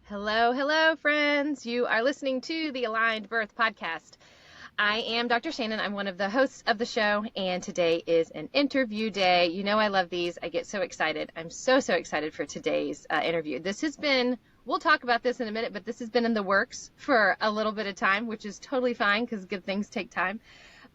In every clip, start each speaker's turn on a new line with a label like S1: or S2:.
S1: Hello, hello, friends. You are listening to the Aligned Birth Podcast. I am Dr. Shannon. I'm one of the hosts of the show, and today is an interview day. You know I love these. I get so excited. I'm so excited for today's interview. This has been, we'll talk about this in a minute, but this has been in the works for a little bit of time, which is totally fine because good things take time.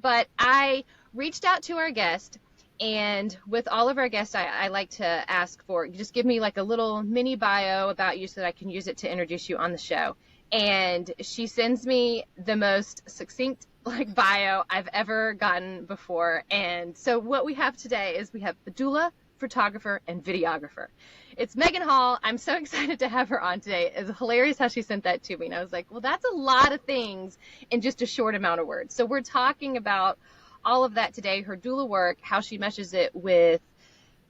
S1: But I reached out to our guest. And with all of our guests, I like to ask for, just give me like a little mini bio about you so that I can use it to introduce you on the show. And she sends me the most succinct bio I've ever gotten before. And so what we have today is we have the doula, photographer, and videographer. It's Maegan Hall. I'm so excited to have her on today. It's hilarious how she sent that to me. And I was like, well, that's a lot of things in just a short amount of words. So we're talking about all of that today, her doula work, how she meshes it with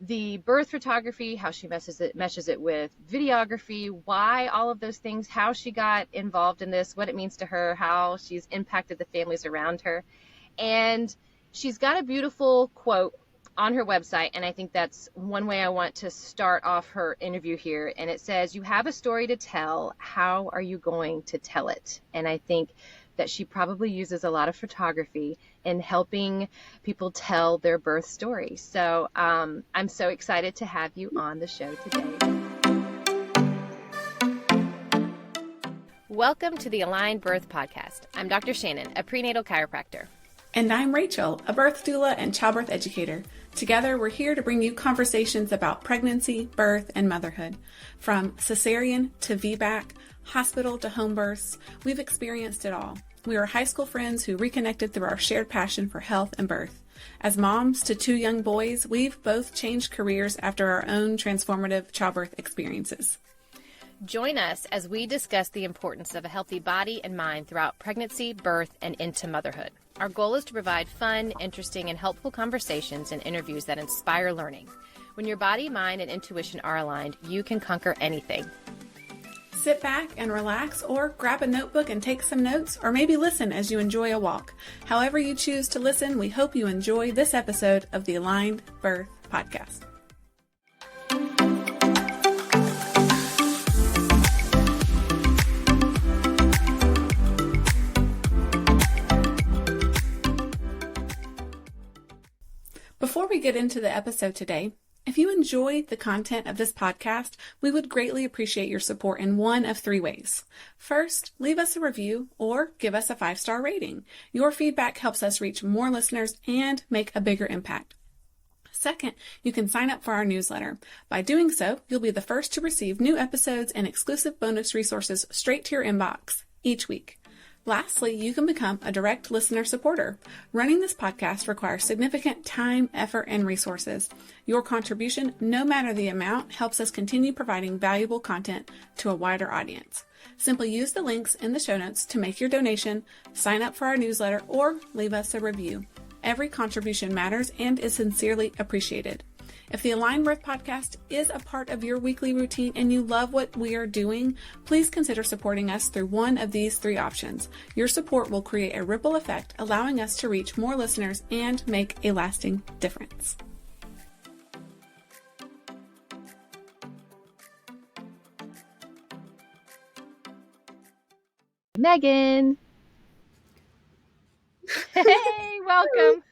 S1: the birth photography, how she meshes it with videography, why all of those things, how she got involved in this, what it means to her, how she's impacted the families around her. And she's got a beautiful quote on her website, and I think that's one way I want to start off her interview here. And it says, "You have a story to tell. How are you going to tell it?" And I think that she probably uses a lot of photography in helping people tell their birth story. So I'm so excited to have you on the show today. Welcome to the Aligned Birth Podcast. I'm Dr. Shannon, a prenatal chiropractor.
S2: And I'm Rachel, a birth doula and childbirth educator. Together, we're here to bring you conversations about pregnancy, birth, and motherhood. From cesarean to VBAC, hospital to home births, we've experienced it all. We are high school friends who reconnected through our shared passion for health and birth. As moms to 2 young boys, we've both changed careers after our own transformative childbirth experiences.
S1: Join us as we discuss the importance of a healthy body and mind throughout pregnancy, birth, and into motherhood. Our goal is to provide fun, interesting, and helpful conversations and interviews that inspire learning. When your body, mind, and intuition are aligned, you can conquer anything.
S2: Sit back and relax, or grab a notebook and take some notes, or maybe listen as you enjoy a walk. However you choose to listen, we hope you enjoy this episode of the Aligned Birth Podcast. Before we get into the episode today, if you enjoy the content of this podcast, we would greatly appreciate your support in one of 3 ways. First, leave us a review or give us a 5-star rating. Your feedback helps us reach more listeners and make a bigger impact. Second, you can sign up for our newsletter. By doing so, you'll be the first to receive new episodes and exclusive bonus resources straight to your inbox each week. Lastly, you can become a direct listener supporter. Running this podcast requires significant time, effort, and resources. Your contribution, no matter the amount, helps us continue providing valuable content to a wider audience. Simply use the links in the show notes to make your donation, sign up for our newsletter, or leave us a review. Every contribution matters and is sincerely appreciated. If the Aligned Birth Podcast is a part of your weekly routine and you love what we are doing, please consider supporting us through one of these 3 options. Your support will create a ripple effect, allowing us to reach more listeners and make a lasting difference.
S1: Maegan. Hey, welcome.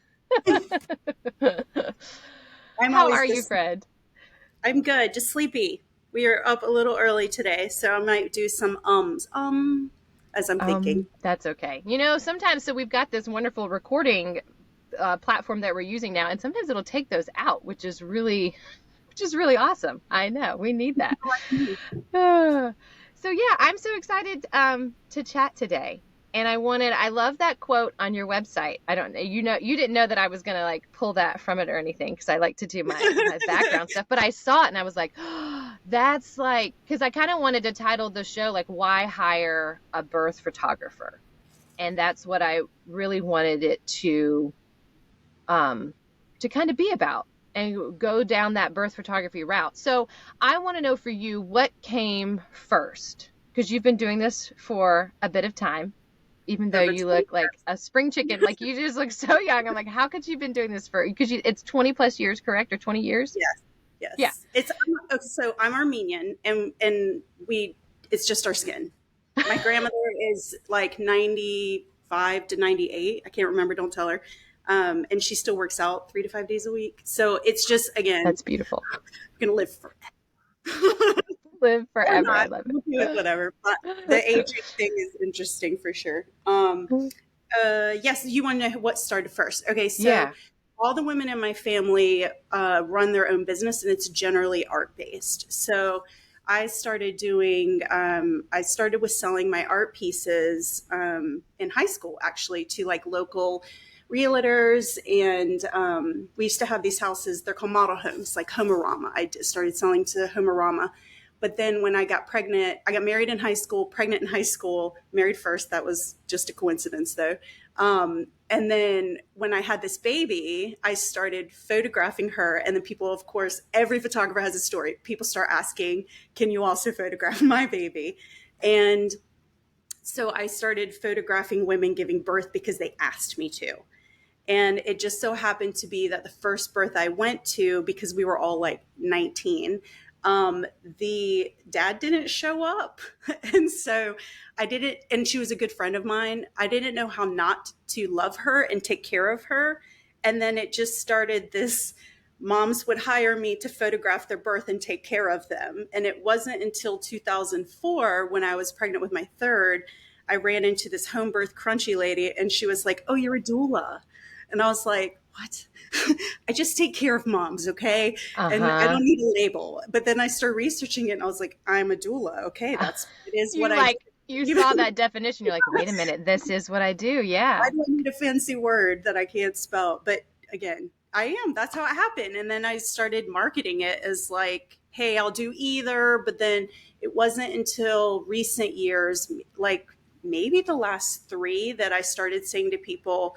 S1: How are you, Fred?
S3: I'm good, just sleepy. We are up a little early today, so I might do some as I'm thinking.
S1: That's okay. You know, sometimes, so we've got this wonderful recording platform that we're using now, and sometimes it'll take those out, which is really awesome. I know, we need that. So yeah, I'm so excited to chat today. And I love that quote on your website. You didn't know that I was going to pull that from it or anything, because I like to do my background stuff, but I saw it and I was like, oh, that's because I kind of wanted to title the show, why hire a birth photographer? And that's what I really wanted it to kind of be about and go down that birth photography route. So I want to know for you, what came first? Because you've been doing this for a bit of time. Even though you look like a spring chicken, you just look so young. I'm like, how could you have been doing this for? Because it's 20 plus years, correct? Or 20 years?
S3: Yes.
S1: Yeah.
S3: So I'm Armenian, and we it's just our skin. My grandmother is like 95 to 98. I can't remember. Don't tell her. And she still works out 3 to 5 days a week. So it's just, again,
S1: That's beautiful.
S3: I'm going to live forever.
S1: Live
S3: Or
S1: forever. I
S3: not.
S1: love
S3: We'll do it, whatever. But the aging thing is interesting for sure. Yes, you want to know what started first. Okay, so
S1: Yeah.
S3: all the women in my family run their own business, and it's generally art-based. So I started with selling my art pieces in high school, actually, to like local realtors. And we used to have these houses, they're called model homes, like Homerama. I started selling to Homerama. But then when I got pregnant, I got married in high school, pregnant in high school, married first. That was just a coincidence though. And then when I had this baby, I started photographing her. And then people, of course, every photographer has a story. People start asking, can you also photograph my baby? And so I started photographing women giving birth because they asked me to. And it just so happened to be that the first birth I went to, because we were all like 19, the dad didn't show up. And so I didn't, and she was a good friend of mine. I didn't know how not to love her and take care of her. And then it just started this, moms would hire me to photograph their birth and take care of them. And it wasn't until 2004, when I was pregnant with my third, I ran into this home birth crunchy lady, and she was like, oh, you're a doula. And I was like, what? I just take care of moms, okay? And I don't need a label. But then I started researching it, and I was like, I'm a doula. Okay, it is what I do.
S1: You saw that definition. You're like, wait a minute, this is what I do. Yeah.
S3: Why do I need a fancy word that I can't spell? But again, I am. That's how it happened. And then I started marketing it as like, hey, I'll do either. But then it wasn't until recent years, like maybe the last 3, that I started saying to people,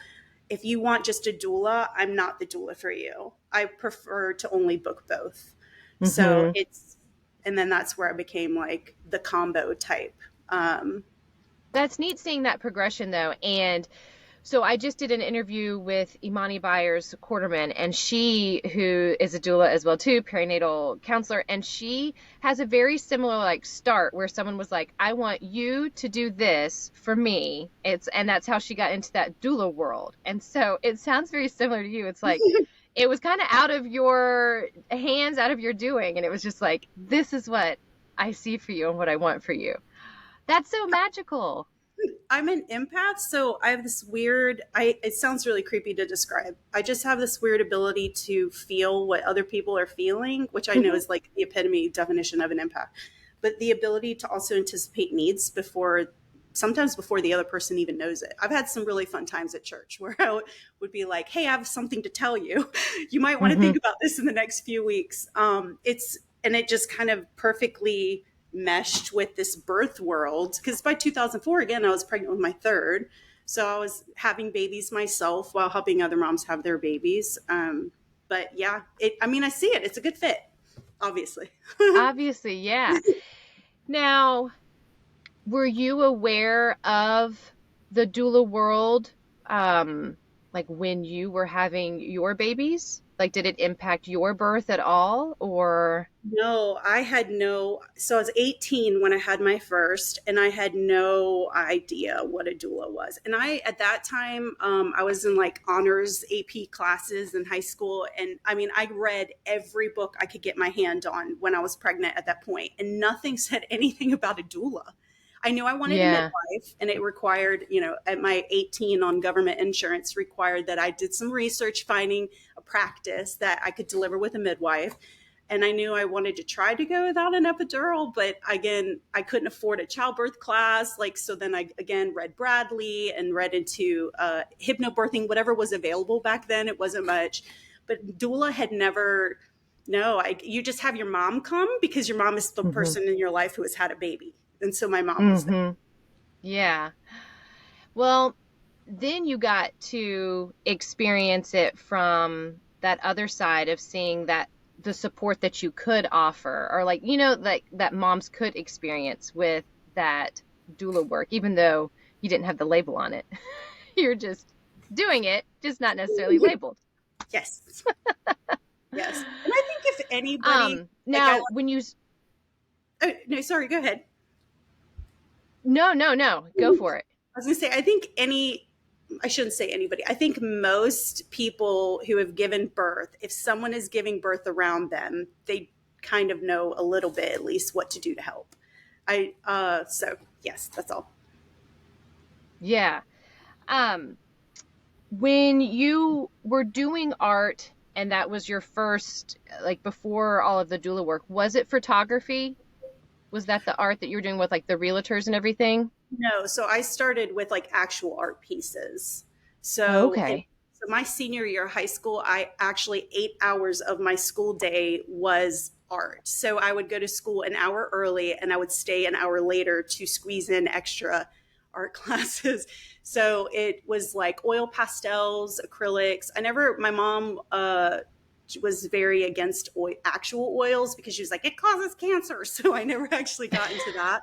S3: if you want just a doula, I'm not the doula for you. I prefer to only book both. Mm-hmm. So and then that's where I became like the combo type.
S1: That's neat seeing that progression though. And so I just did an interview with Imani Byers-Quarterman, and she, who is a doula as well too, perinatal counselor, and she has a very similar like start where someone was like, I want you to do this for me. And that's how she got into that doula world. And so it sounds very similar to you. It's like, it was kind of out of your hands, out of your doing. And it was just like, this is what I see for you and what I want for you. That's so magical.
S3: I'm an empath, so I have this weird, it sounds really creepy to describe. I just have this weird ability to feel what other people are feeling, which I know is like the epitome definition of an empath. But the ability to also anticipate needs sometimes before the other person even knows it. I've had some really fun times at church where I would be like, hey, I have something to tell you. You might want to think about this in the next few weeks. And it just kind of perfectly meshed with this birth world, because by 2004, again, I was pregnant with my third, so I was having babies myself while helping other moms have their babies. But yeah, I see it, it's a good fit, obviously.
S1: Obviously, yeah. Now, were you aware of the doula world like when you were having your babies? Like, did it impact your birth at all, or?
S3: No, so I was 18 when I had my first, and I had no idea what a doula was. And at that time, I was in like honors AP classes in high school. And I read every book I could get my hand on when I was pregnant at that point, and nothing said anything about a doula. I knew I wanted a midwife, and it required, at my 18 on government insurance, required that I did some research finding a practice that I could deliver with a midwife. And I knew I wanted to try to go without an epidural, but again, I couldn't afford a childbirth class. So then I again read Bradley and read into hypnobirthing, whatever was available back then. It wasn't much, but doula had never. No, you just have your mom come because your mom is the person in your life who has had a baby. And so my mom was there.
S1: Yeah. Well, then you got to experience it from that other side of seeing that the support that you could offer, or like, like that moms could experience with that doula work, even though you didn't have the label on it. You're just doing it, just not necessarily labeled.
S3: Yes. Yes. And I think if anybody.
S1: Now, when you.
S3: Oh, no, sorry, go ahead.
S1: No. Go for it.
S3: I was going to say, I shouldn't say anybody. I think most people who have given birth, if someone is giving birth around them, they kind of know a little bit at least what to do to help. So yes, that's all.
S1: Yeah. Um, when you were doing art and that was your first, like before all of the doula work, was it photography? Was that the art that you were doing with like the realtors and everything?
S3: No, so I started with like actual art pieces. So
S1: Okay.
S3: so my senior year of high school, I actually 8 hours of my school day was art. So I would go to school an hour early and I would stay an hour later to squeeze in extra art classes. So it was like oil pastels, acrylics. My mom was very against actual oils because she was like, it causes cancer. So I never actually got into that.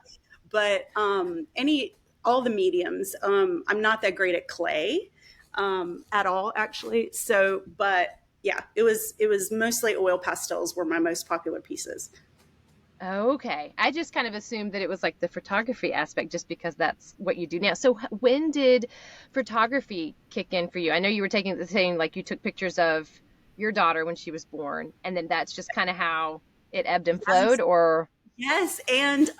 S3: But all the mediums. I'm not that great at clay at all, actually. So, but yeah, it was mostly oil pastels were my most popular pieces.
S1: Okay. I just kind of assumed that it was like the photography aspect just because that's what you do now. So when did photography kick in for you? I know you were taking the saying like you took pictures of your daughter when she was born, and then that's just kind of how it ebbed and flowed, or
S3: Yes, and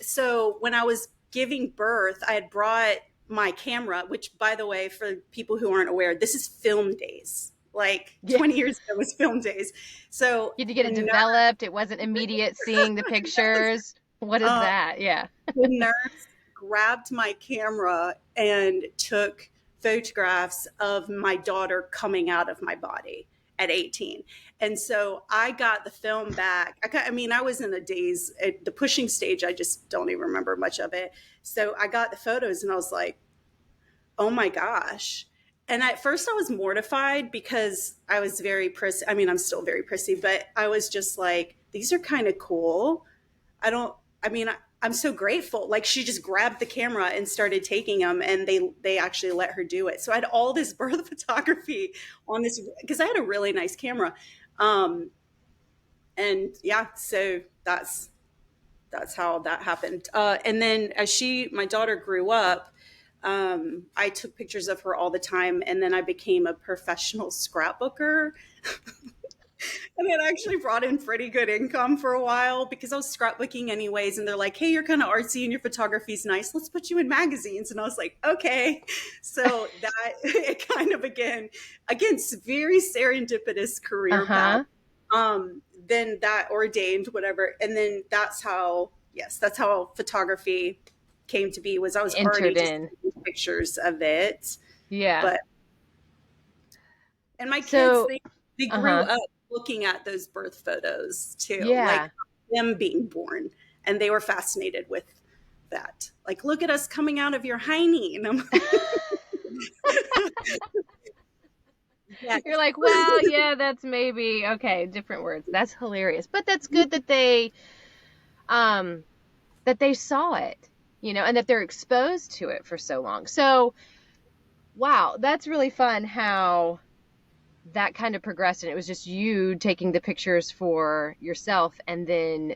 S3: so when I was giving birth, I had brought my camera, which, by the way, for people who aren't aware, this is film days. Like
S1: yeah,
S3: 20 years ago was film days. So
S1: you had to get
S3: the
S1: it
S3: nurse,
S1: developed. It wasn't immediate seeing the pictures. What is
S3: um,
S1: that? Yeah.
S3: the nurse grabbed my camera and took photographs of my daughter coming out of my body at 18. And so I got the film back. I was in a daze at the pushing stage. I just don't even remember much of it. So I got the photos and I was like, oh my gosh. And at first I was mortified because I was very prissy. I mean, I'm still very prissy, but I was just like, these are kind of cool. I don't, I mean, I'm so grateful. Like she just grabbed the camera and started taking them and they actually let her do it. So I had all this birth photography on this because I had a really nice camera. Um, and yeah, so that's how that happened. And then as my daughter grew up, I took pictures of her all the time. And then I became a professional scrapbooker. And it actually brought in pretty good income for a while because I was scrapbooking anyways. And they're like, hey, you're kind of artsy and your photography's nice. Let's put you in magazines. And I was like, okay. So that it kind of again, very serendipitous career path.
S1: Uh-huh.
S3: Then that ordained whatever. And then that's how photography came to be was I was already
S1: Entered
S3: just
S1: in.
S3: taking pictures of it.
S1: Yeah.
S3: But and my kids,
S1: So,
S3: they grew
S1: uh-huh.
S3: up looking at those birth photos too, like
S1: Yeah.
S3: them being born, and they were fascinated with that. Like, look at us coming out of your hiney, and I'm yes.
S1: You're like, well, yeah, that's maybe okay, different words. That's hilarious. But that's good um that they saw it, and that they're exposed to it for so long. So, wow, that's really fun how that kind of progressed and it was just you taking the pictures for yourself and then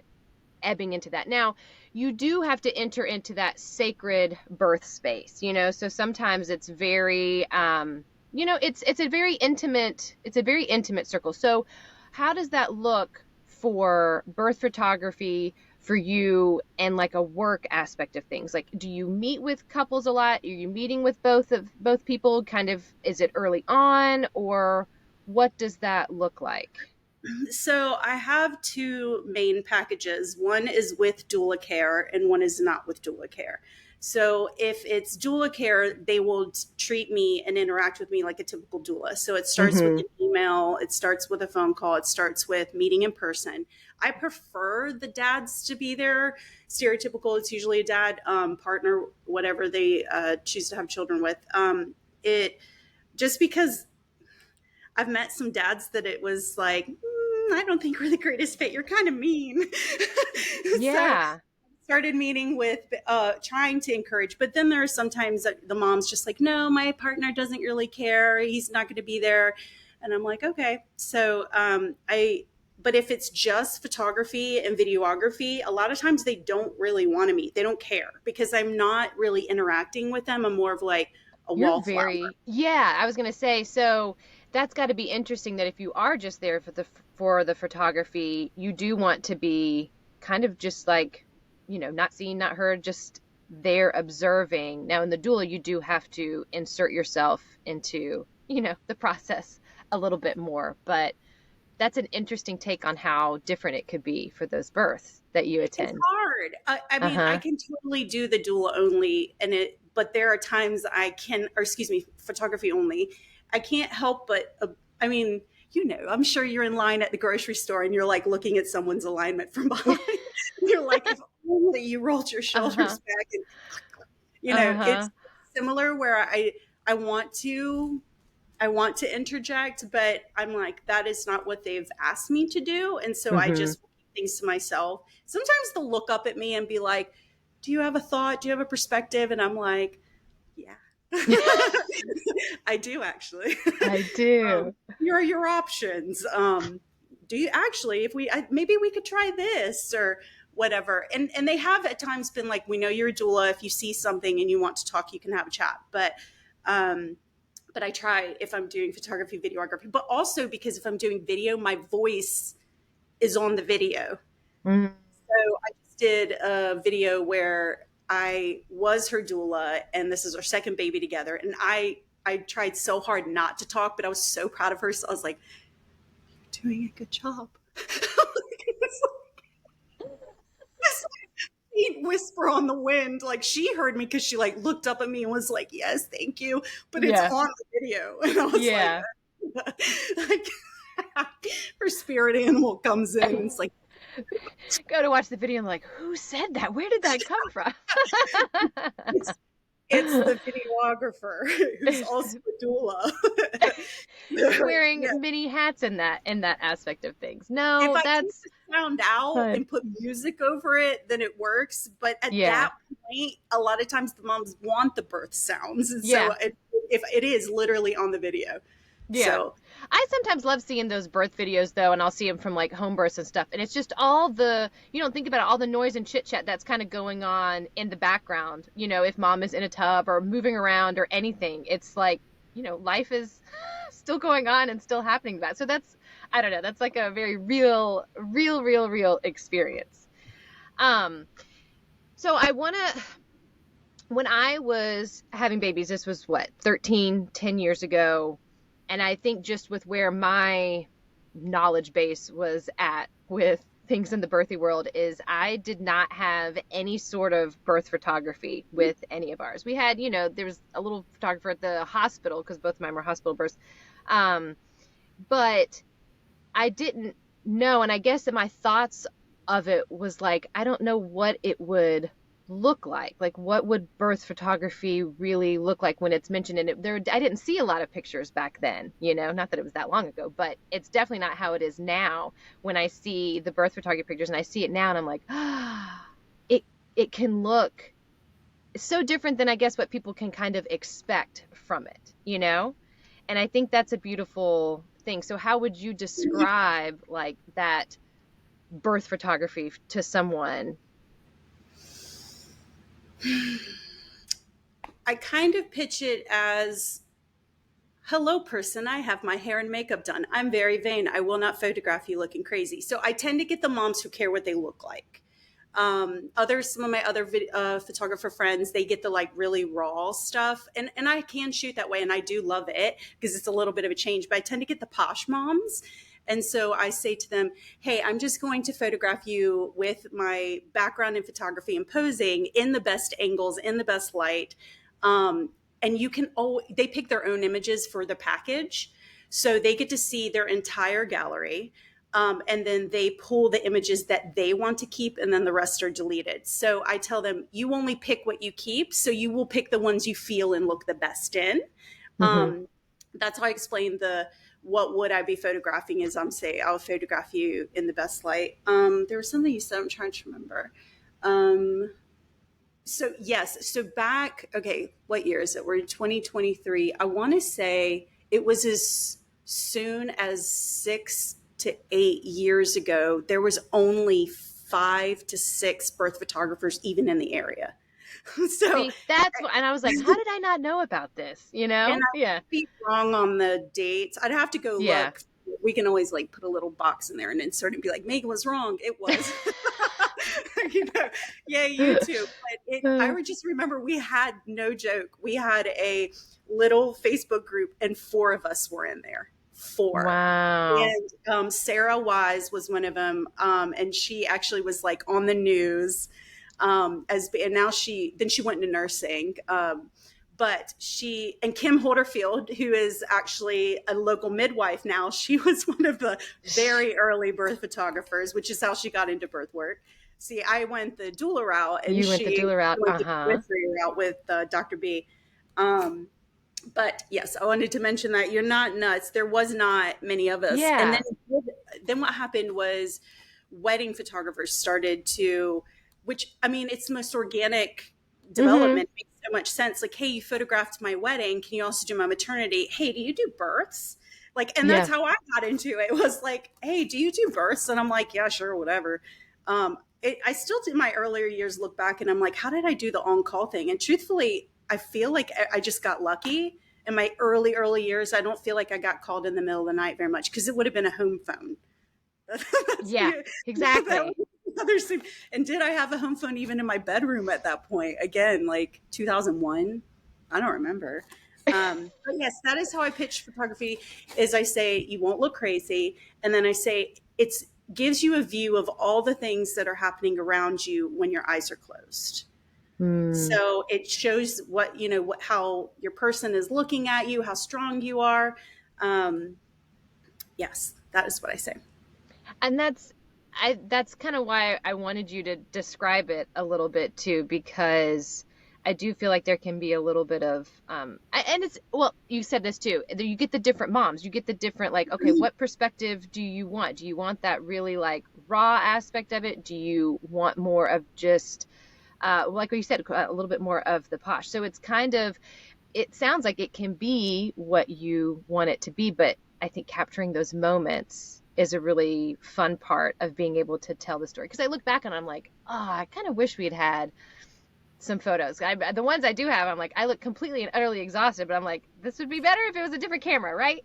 S1: ebbing into that. Now, you do have to enter into that sacred birth space, so sometimes it's very it's a very intimate circle. So how does that look for birth photography for you and like a work aspect of things? Like, do you meet with couples a lot? Are you meeting with both people? Kind of, is it early on, or what does that look like?
S3: So I have two main packages. One is with doula care and one is not with doula care. So if it's doula care, they will treat me and interact with me like a typical doula. So it starts with
S1: Mm-hmm.
S3: an email, it starts with a phone call, it starts with meeting in person. I prefer the dads to be there. Stereotypical, it's usually a dad, partner, whatever they choose to have children with. It just because I've met some dads that it was like, I don't think we're the greatest fit. You're kind of mean. So
S1: Yeah.
S3: started meeting with trying to encourage, but then there are sometimes that the mom's just like, no, my partner doesn't really care. He's not going to be there. And I'm like, okay. So But if it's just photography and videography, a lot of times they don't really want to meet. They don't care because I'm not really interacting with them. I'm more of like a
S1: You're
S3: wallflower.
S1: very, yeah, I was going to say, so that's got to be interesting that if you are just there for the photography, you do want to be kind of just like, not seen, not heard, just there observing. Now in the doula, you do have to insert yourself into, the process a little bit more, but that's an interesting take on how different it could be for those births that you
S3: It's
S1: attend.
S3: hard. I mean, I
S1: Uh-huh.
S3: can totally do the doula only, but there are times I can, or excuse me, photography only. I can't help but, I mean, I'm sure you're in line at the grocery store and you're like looking at someone's alignment from behind. You're like, if only you rolled your
S1: Uh-huh.
S3: shoulders back and,
S1: Uh-huh.
S3: it's similar where I want to. I want to interject, but I'm like, that is not what they've asked me to do. And so I
S1: Mm-hmm.
S3: just keep things to myself. Sometimes they'll look up at me and be like, do you have a thought? Do you have a perspective? And I'm like, yeah, I do actually.
S1: I do.
S3: Here are your options. Do you actually, maybe we could try this or whatever. And they have at times been like, we know you're a doula. If you see something and you want to talk, you can have a chat. Um, but I try if I'm doing photography, videography, but also because if I'm doing video, my voice is on the video.
S1: Mm.
S3: So I just did a video where I was her doula, and this is our second baby together. And I tried so hard not to talk, but I was so proud of her. So I was like, "You're doing a good job." Whisper on the wind, like she heard me because she like looked up at me and was like, "Yes, thank you," but it's
S1: Yeah.
S3: on the video, and I was
S1: Yeah.
S3: like her spirit animal comes in and it's like,
S1: Go to watch the video and like, who said that? Where did that come from?
S3: it's, it's the videographer who's also a doula.
S1: Wearing
S3: Yeah.
S1: many hats in that aspect of things.
S3: If
S1: No,
S3: I keep
S1: that's
S3: the sound out
S1: fun.
S3: and put music over it, then it works. But at
S1: Yeah.
S3: that point, a lot of times the moms want the birth sounds. And
S1: Yeah.
S3: so if it is literally on the video.
S1: Yeah.
S3: So
S1: I sometimes love seeing those birth videos though, and I'll see them from like home births and stuff. And it's just all you don't think about it, all the noise and chit chat that's kind of going on in the background. If mom is in a tub or moving around or anything, it's like, life is still going on and still happening that. So I don't know, that's like a very real experience. Um, so when I was having babies, this was what, 10 years ago. And I think just with where my knowledge base was at with things in the birthing world is I did not have any sort of birth photography with any of ours. We had, there was a little photographer at the hospital because both of mine were hospital births. But I didn't know. And I guess that my thoughts of it was like, I don't know what it would look like. Like, what would birth photography really look like when it's mentioned? And I didn't see a lot of pictures back then, not that it was that long ago, but it's definitely not how it is now when I see the birth photography pictures and I see it now and I'm like, it can look so different than I guess what people can kind of expect from it. And I think that's a beautiful thing. So how would you describe like that birth photography to someone?
S3: I kind of pitch it as, hello, person. I have my hair and makeup done. I'm very vain. I will not photograph you looking crazy. So I tend to get the moms who care what they look like. Some of my other photographer friends, they get the like really raw stuff, and I can shoot that way, and I do love it because it's a little bit of a change. But I tend to get the posh moms, and so I say to them, "Hey, I'm just going to photograph you with my background in photography and posing in the best angles, in the best light." And you can they pick their own images for the package, so they get to see their entire gallery. And then they pull the images that they want to keep, and then the rest are deleted. So I tell them, you only pick what you keep, so you will pick the ones you feel and look the best in.
S1: Mm-hmm.
S3: That's how I explain what would I be photographing is I'll photograph you in the best light. There was something you said, I'm trying to remember. So yes, so back, okay, what year is it? We're in 2023. I want to say it was as soon as to 8 years ago, there was only 5 to 6 birth photographers even in the area. So,
S1: See, that's what, and I was like, how did I not know about this? You know?
S3: and I
S1: Yeah.
S3: would be wrong on the dates. I'd have to go
S1: Yeah.
S3: look. We can always like put a little box in there and insert it and be like, Maegan was wrong. It was. You know, yeah, YouTube. But I would just remember we had, no joke, we had a little Facebook group and 4 of us were in there. 4.
S1: Wow.
S3: And Sarah Wise was one of them. And she actually was like on the news. And now she went into nursing. But and Kim Holderfield, who is actually a local midwife now, she was one of the very early birth photographers, which is how she got into birth work. See, I went the doula route, and
S1: You went the doula route.
S3: went the midwifery route with Dr. B. But yes, I wanted to mention that you're not nuts. There was not many of us.
S1: Yeah.
S3: And then what happened was wedding photographers started to, which, I mean, it's the most organic development. It makes so much sense. Like, hey, you photographed my wedding. Can you also do my maternity? Hey, do you do births? Like, and that's how I got into it. It was like, hey, do you do births? And I'm like, yeah, sure, whatever. I still, in my earlier years, look back and I'm like, how did I do the on-call thing? And truthfully, I feel like I just got lucky. In my early years, I don't feel like I got called in the middle of the night very much, because it would have been a home phone.
S1: Yeah, exactly.
S3: And did I have a home phone even in my bedroom at that point? Again, like 2001? I don't remember. But yes, that is how I pitch photography. Is I say you won't look crazy, and then I say it gives you a view of all the things that are happening around you when your eyes are closed. So it shows how your person is looking at you, how strong you are. Yes, that is what I say.
S1: And that's kind of why I wanted you to describe it a little bit too, because I do feel like there can be a little bit of, and it's, well, you said this too, you get the different moms, you get the different, like, okay, what perspective do you want? Do you want that really like raw aspect of it? Do you want more of just, like what you said, a little bit more of the posh? So it's kind of, it sounds like it can be what you want it to be, but I think capturing those moments is a really fun part of being able to tell the story. Because I look back and I'm like, oh, I kind of wish we had some photos. The ones I do have, I'm like, I look completely and utterly exhausted, but I'm like, this would be better if it was a different camera, right?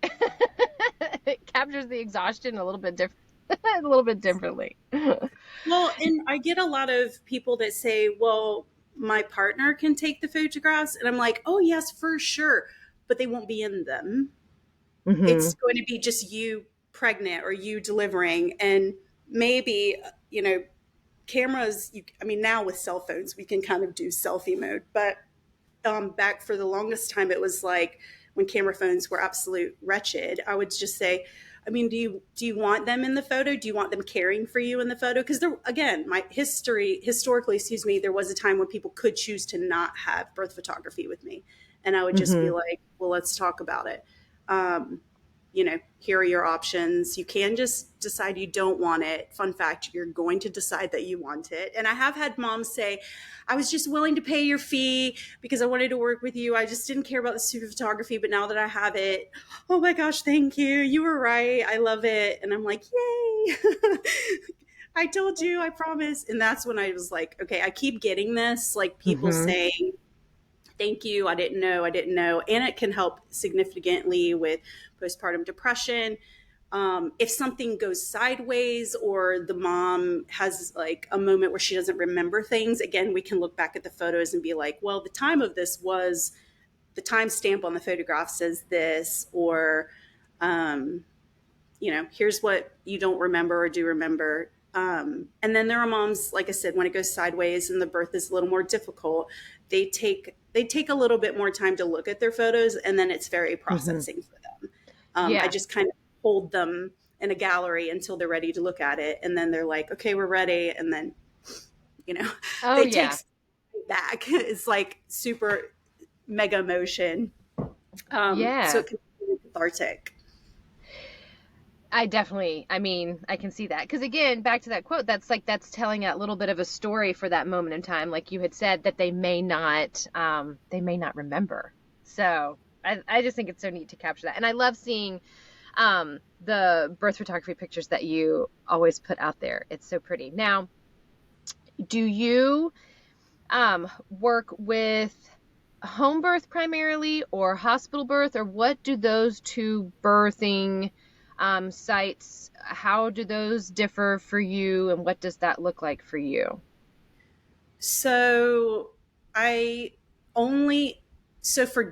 S1: It captures the exhaustion a little bit differently.
S3: Well, and I get a lot of people that say, well, my partner can take the photographs. And I'm like, oh, yes, for sure. But they won't be in them. It's going to be just you pregnant or you delivering. And maybe, cameras, now with cell phones, we can kind of do selfie mode. But back for the longest time, it was like when camera phones were absolute wretched, I would just say, do you want them in the photo? Do you want them caring for you in the photo? Because historically, there was a time when people could choose to not have birth photography with me. And I would just be like, well, let's talk about it. Here are your options. You can just decide you don't want it. Fun fact, you're going to decide that you want it. And I have had moms say, I was just willing to pay your fee because I wanted to work with you. I just didn't care about the super photography. But now that I have it, oh my gosh, thank you. You were right. I love it. And I'm like, yay. I told you, I promise. And that's when I was like, okay, I keep getting this, like people saying, thank you. I didn't know. And it can help significantly with postpartum depression. If something goes sideways or the mom has like a moment where she doesn't remember things, again, we can look back at the photos and be like, well, the time of this was, the timestamp on the photograph says this, or, here's what you don't remember or do remember. And then there are moms, like I said, when it goes sideways and the birth is a little more difficult, they take a little bit more time to look at their photos, and then it's very processing for them. I just kind of hold them in a gallery until they're ready to look at it. And then they're like, okay, we're ready. And then, they take it back. It's like super mega emotion. So it can be cathartic.
S1: I can see that. Because again, back to that quote, that's telling a little bit of a story for that moment in time. Like you had said, that they may not remember. So I just think it's so neat to capture that. And I love seeing, the birth photography pictures that you always put out there. It's so pretty. Now, do you work with home birth primarily or hospital birth, or what do those two birthing sites, how do those differ for you, and what does that look like for you?
S3: So for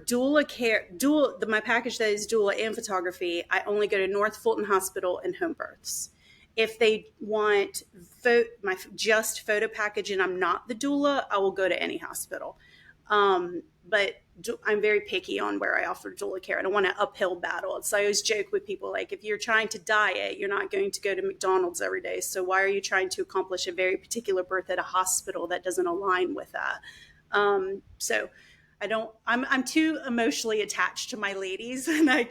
S3: doula care, my package that is doula and photography, I only go to North Fulton Hospital and home births. If they want my just photo package and I'm not the doula, I will go to any hospital. But I'm very picky on where I offer doula care. I don't want an uphill battle. So I always joke with people, like, if you're trying to diet, you're not going to go to McDonald's every day. So why are you trying to accomplish a very particular birth at a hospital that doesn't align with that? So I'm too emotionally attached to my ladies, and I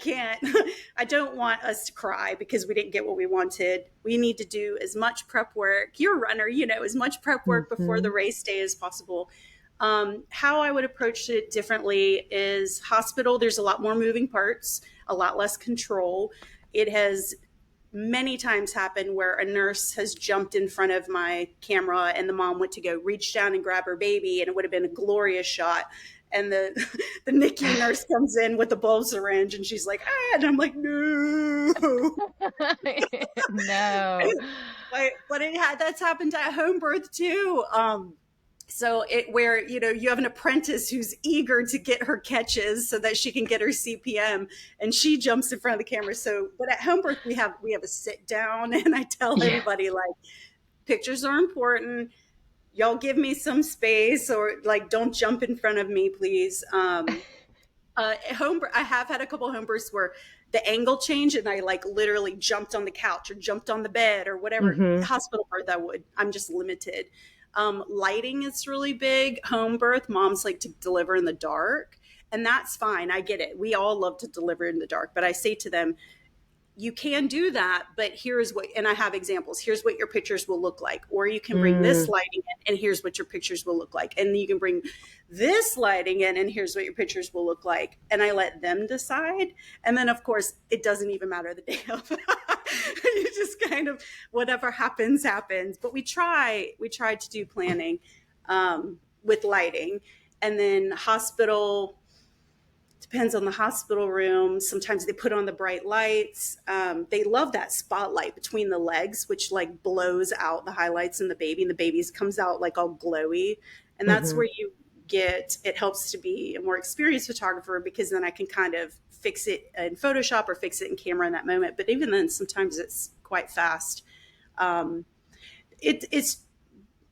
S3: don't want us to cry because we didn't get what we wanted. We need to do as much prep work. You're a runner, as much prep work before the race day as possible. How I would approach it differently is hospital. There's a lot more moving parts, a lot less control. It has many times happened where a nurse has jumped in front of my camera and the mom went to go reach down and grab her baby, and it would have been a glorious shot. And the NICU nurse comes in with a bulb syringe and she's like, and I'm like, no.
S1: No.
S3: But that's happened at home birth too. So where, you have an apprentice who's eager to get her catches so that she can get her CPM, and she jumps in front of the camera. But at home birth, we have a sit down, and I tell everybody, like, pictures are important. Y'all give me some space, or like, don't jump in front of me, please. I have had a couple of home births where the angle changed and I like literally jumped on the couch or jumped on the bed or whatever. Hospital birth, I'm just limited. Lighting is really big. Home birth, moms like to deliver in the dark, and that's fine. I get it. We all love to deliver in the dark, but I say to them, you can do that, but and I have examples. Here's what your pictures will look like. Or you can bring this lighting in, and here's what your pictures will look like. And you can bring this lighting in, and here's what your pictures will look like. And I let them decide. And then, of course, it doesn't even matter the day of. You just kind of, whatever happens. But we try to do planning with lighting. And then hospital, depends on the hospital room. Sometimes they put on the bright lights. They love that spotlight between the legs, which like blows out the highlights in the baby, and the baby's comes out like all glowy. And that's where it helps to be a more experienced photographer, because then I can kind of fix it in Photoshop or fix it in camera in that moment. But even then, sometimes it's quite fast.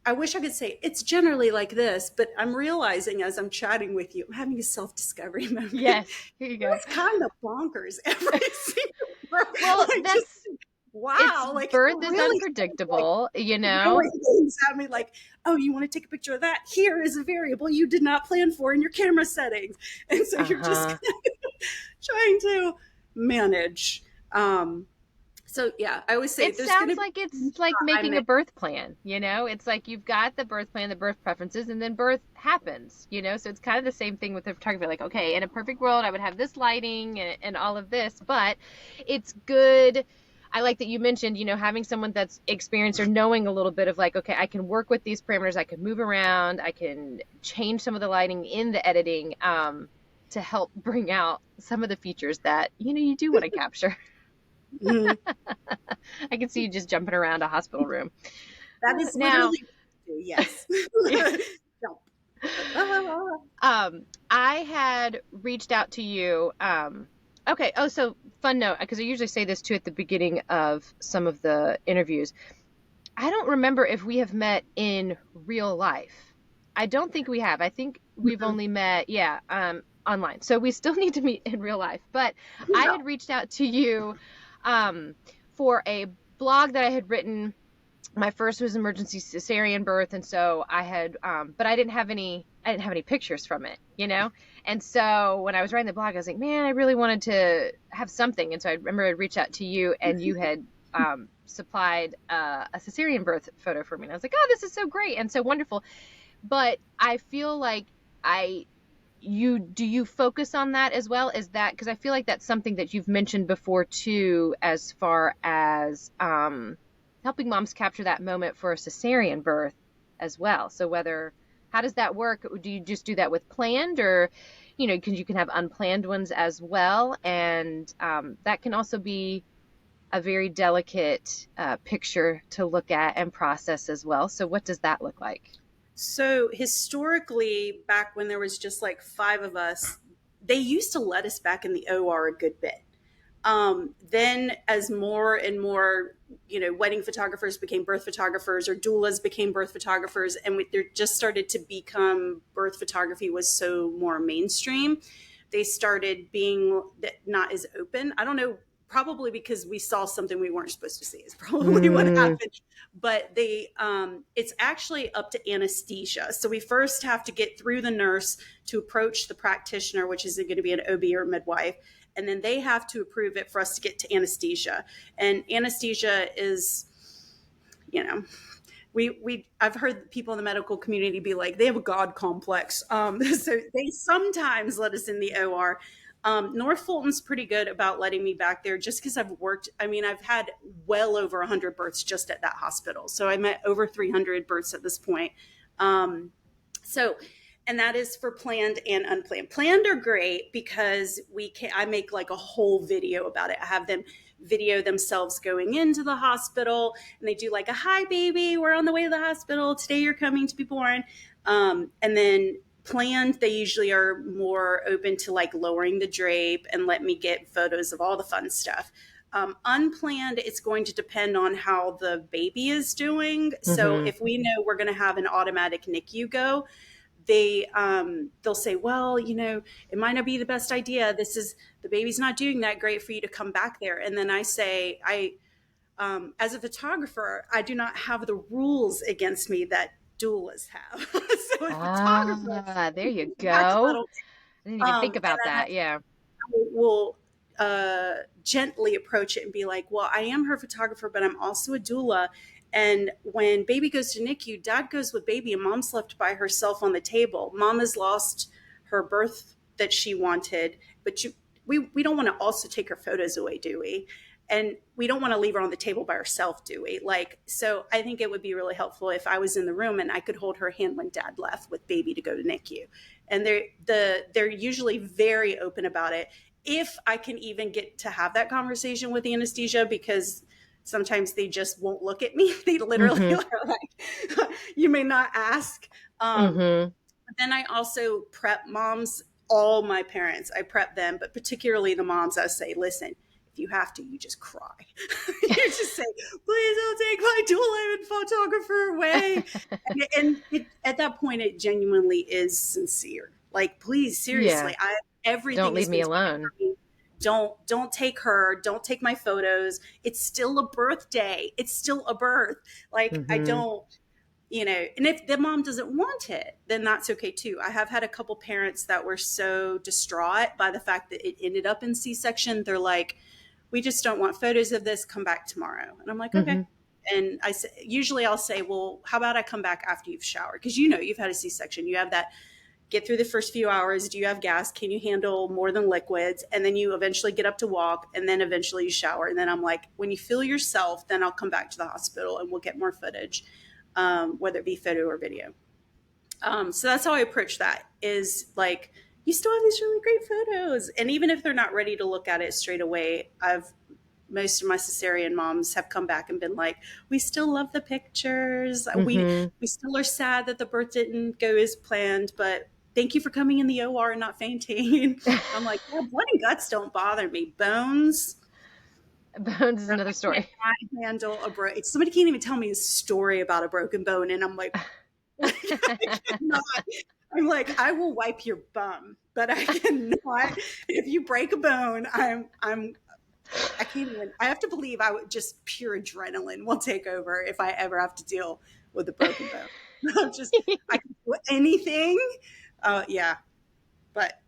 S3: I wish I could say it's generally like this, but I'm realizing as I'm chatting with you, I'm having a self-discovery moment.
S1: Yes, here you go.
S3: It's kind of bonkers every single birth.
S1: Well,
S3: wow.
S1: Like, birth is really unpredictable,
S3: Throwing things at me like, oh, you want to take a picture of that? Here is a variable you did not plan for in your camera settings. And so you're just kind of trying to manage. So yeah, I always say
S1: it sounds like it's like making a birth plan, it's like you've got the birth plan, the birth preferences, and then birth happens, so it's kind of the same thing with the photography. Like, okay, in a perfect world, I would have this lighting and all of this, but it's good. I like that you mentioned, having someone that's experienced or knowing a little bit of like, okay, I can work with these parameters. I can move around. I can change some of the lighting in the editing to help bring out some of the features that, you do want to capture. I can see you just jumping around a hospital room.
S3: That is literally yes.
S1: I had reached out to you. Okay. Oh, so fun note, because I usually say this too at the beginning of some of the interviews. I don't remember if we have met in real life. I don't think we have. I think we've only met, online. So we still need to meet in real life. But I had reached out to you for a blog that I had written. My first was emergency cesarean birth, and so I had, but I didn't have any pictures from it, And so when I was writing the blog, I was like, man, I really wanted to have something. And so I remember I'd reach out to you, and you had supplied a cesarean birth photo for me. And I was like, oh, this is so great and so wonderful. But I feel like I do you focus on that as well? Is that, because I feel like that's something that you've mentioned before too, as far as helping moms capture that moment for a cesarean birth as well. So how does that work? Do you just do that with planned, or, because you can have unplanned ones as well? And that can also be a very delicate picture to look at and process as well. So what does that look like?
S3: So historically, back when there was just like 5 of us, they used to let us back in the OR a good bit. Then as more and more, wedding photographers became birth photographers, or doulas became birth photographers, and there just started to become, birth photography was so more mainstream. They started being not as open. I don't know, probably because we saw something we weren't supposed to see is probably what happened. But it's actually up to anesthesia. So we first have to get through the nurse to approach the practitioner, which is going to be an OB or midwife. And then they have to approve it for us to get to anesthesia. And anesthesia is, I've heard people in the medical community be like, they have a God complex. So they sometimes let us in the OR. North Fulton's pretty good about letting me back there, just because I've had well over 100 births just at that hospital. So I'm at over 300 births at this point. And that is for planned and unplanned. Planned are great because I make like a whole video about it. I have them video themselves going into the hospital, and they do like a, hi baby, we're on the way to the hospital. Today you're coming to be born. And then planned, they usually are more open to like lowering the drape and let me get photos of all the fun stuff. Unplanned, it's going to depend on how the baby is doing. Mm-hmm. So if we know we're going to have an automatic NICU go, they'll say, well, it might not be the best idea. The baby's not doing that great for you to come back there. And then I say, as a photographer, I do not have the rules against me that doulas have. So a photographer,
S1: there you go. I didn't even think about that. Yeah.
S3: We'll gently approach it and be like, well, I am her photographer, but I'm also a doula. And when baby goes to NICU, dad goes with baby and mom's left by herself on the table. Mom has lost her birth that she wanted, but we don't want to also take her photos away, do we? And we don't want to leave her on the table by herself, do we? So I think it would be really helpful if I was in the room and I could hold her hand when dad left with baby to go to NICU. And they're usually very open about it. If I can even get to have that conversation with the anesthesia, because sometimes they just won't look at me. They literally are like, you may not ask. But then I also prep moms, all my parents, I prep them, but particularly the moms, I say, listen, if you have to, you just cry. You just say, please don't take my doula and photographer away. and at that point, it genuinely is sincere. Like, please, seriously, everything.
S1: Don't leave me alone.
S3: Don't take her. Don't take my photos. It's still a birthday. It's still a birth. I don't, and if the mom doesn't want it, then that's okay too. I have had a couple parents that were so distraught by the fact that it ended up in C-section. They're like, we just don't want photos of this. Come back tomorrow. And I'm like, okay. And usually I'll say, well, how about I come back after you've showered? Because you've had a C-section. You have that. Get through the first few hours. Do you have gas? Can you handle more than liquids? And then you eventually get up to walk, and then eventually you shower. And then I'm like, when you feel yourself, then I'll come back to the hospital and we'll get more footage, whether it be photo or video. So that's how I approach that, is like, you still have these really great photos. And even if they're not ready to look at it straight away, most of my cesarean moms have come back and been like, we still love the pictures. We still are sad that the birth didn't go as planned, but thank you for coming in the OR and not fainting. I'm like, yeah, blood and guts don't bother me. Bones
S1: is another story.
S3: I handle somebody can't even tell me a story about a broken bone, and I'm like, I cannot. I'm like, I will wipe your bum, but I cannot. If you break a bone, I can't even. I have to believe just pure adrenaline will take over if I ever have to deal with a broken bone. I can do anything. Yeah, but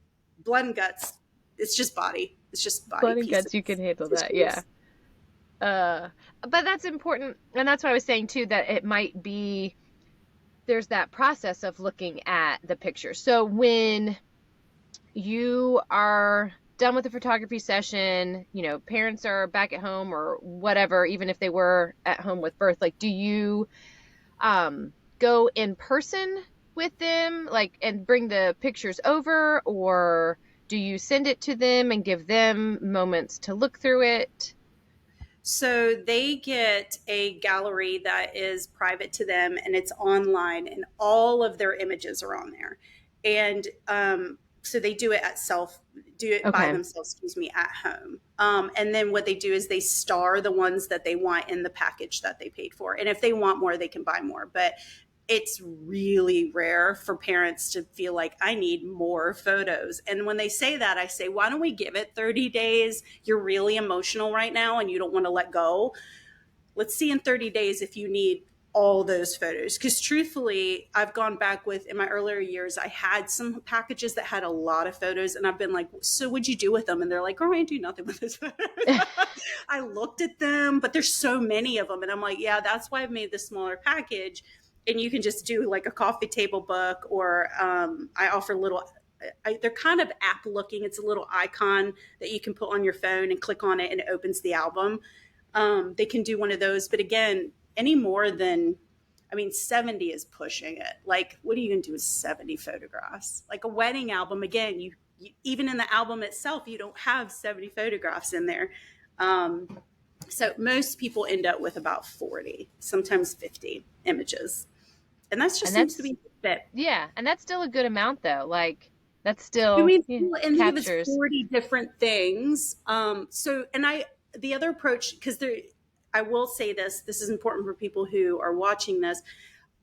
S3: blood and guts, it's just body. It's just body.
S1: Blood and guts, you can handle that. Yeah. But that's important, and that's what I was saying too. That it might be. There's that process of looking at the picture. So when you are done with the photography session, parents are back at home or whatever, even if they were at home with birth, like, do you go in person with them, like, and bring the pictures over, or do you send it to them and give them moments to look through it?
S3: So they get a gallery that is private to them and it's online, and all of their images are on there. And so they do it by
S1: Okay.
S3: themselves, excuse me, at home. And then what they do is they star the ones that they want in the package that they paid for. And if they want more, they can buy more. But it's really rare for parents to feel like I need more photos. And when they say that, I say, why don't we give it 30 days? You're really emotional right now and you don't want to let go. Let's see in 30 days if you need all those photos. Because truthfully, I've gone back in my earlier years, I had some packages that had a lot of photos and I've been like, so what'd you do with them? And they're like, oh, I do nothing with those photos. I looked at them, but there's so many of them. And I'm like, yeah, that's why I've made this smaller package. And you can just do like a coffee table book, or I offer they're kind of app looking. It's a little icon that you can put on your phone and click on it and it opens the album. They can do one of those. But again, any more than, 70 is pushing it. Like, what are you going to do with 70 photographs? Like a wedding album, again, you even in the album itself, you don't have 70 photographs in there. So most people end up with about 40, sometimes 50 images. And that just seems to be fit.
S1: Yeah. And that's still a good amount though. Like, that's still
S3: And think of it's
S1: captures
S3: 40 different things. The other approach, because I will say this is important for people who are watching this.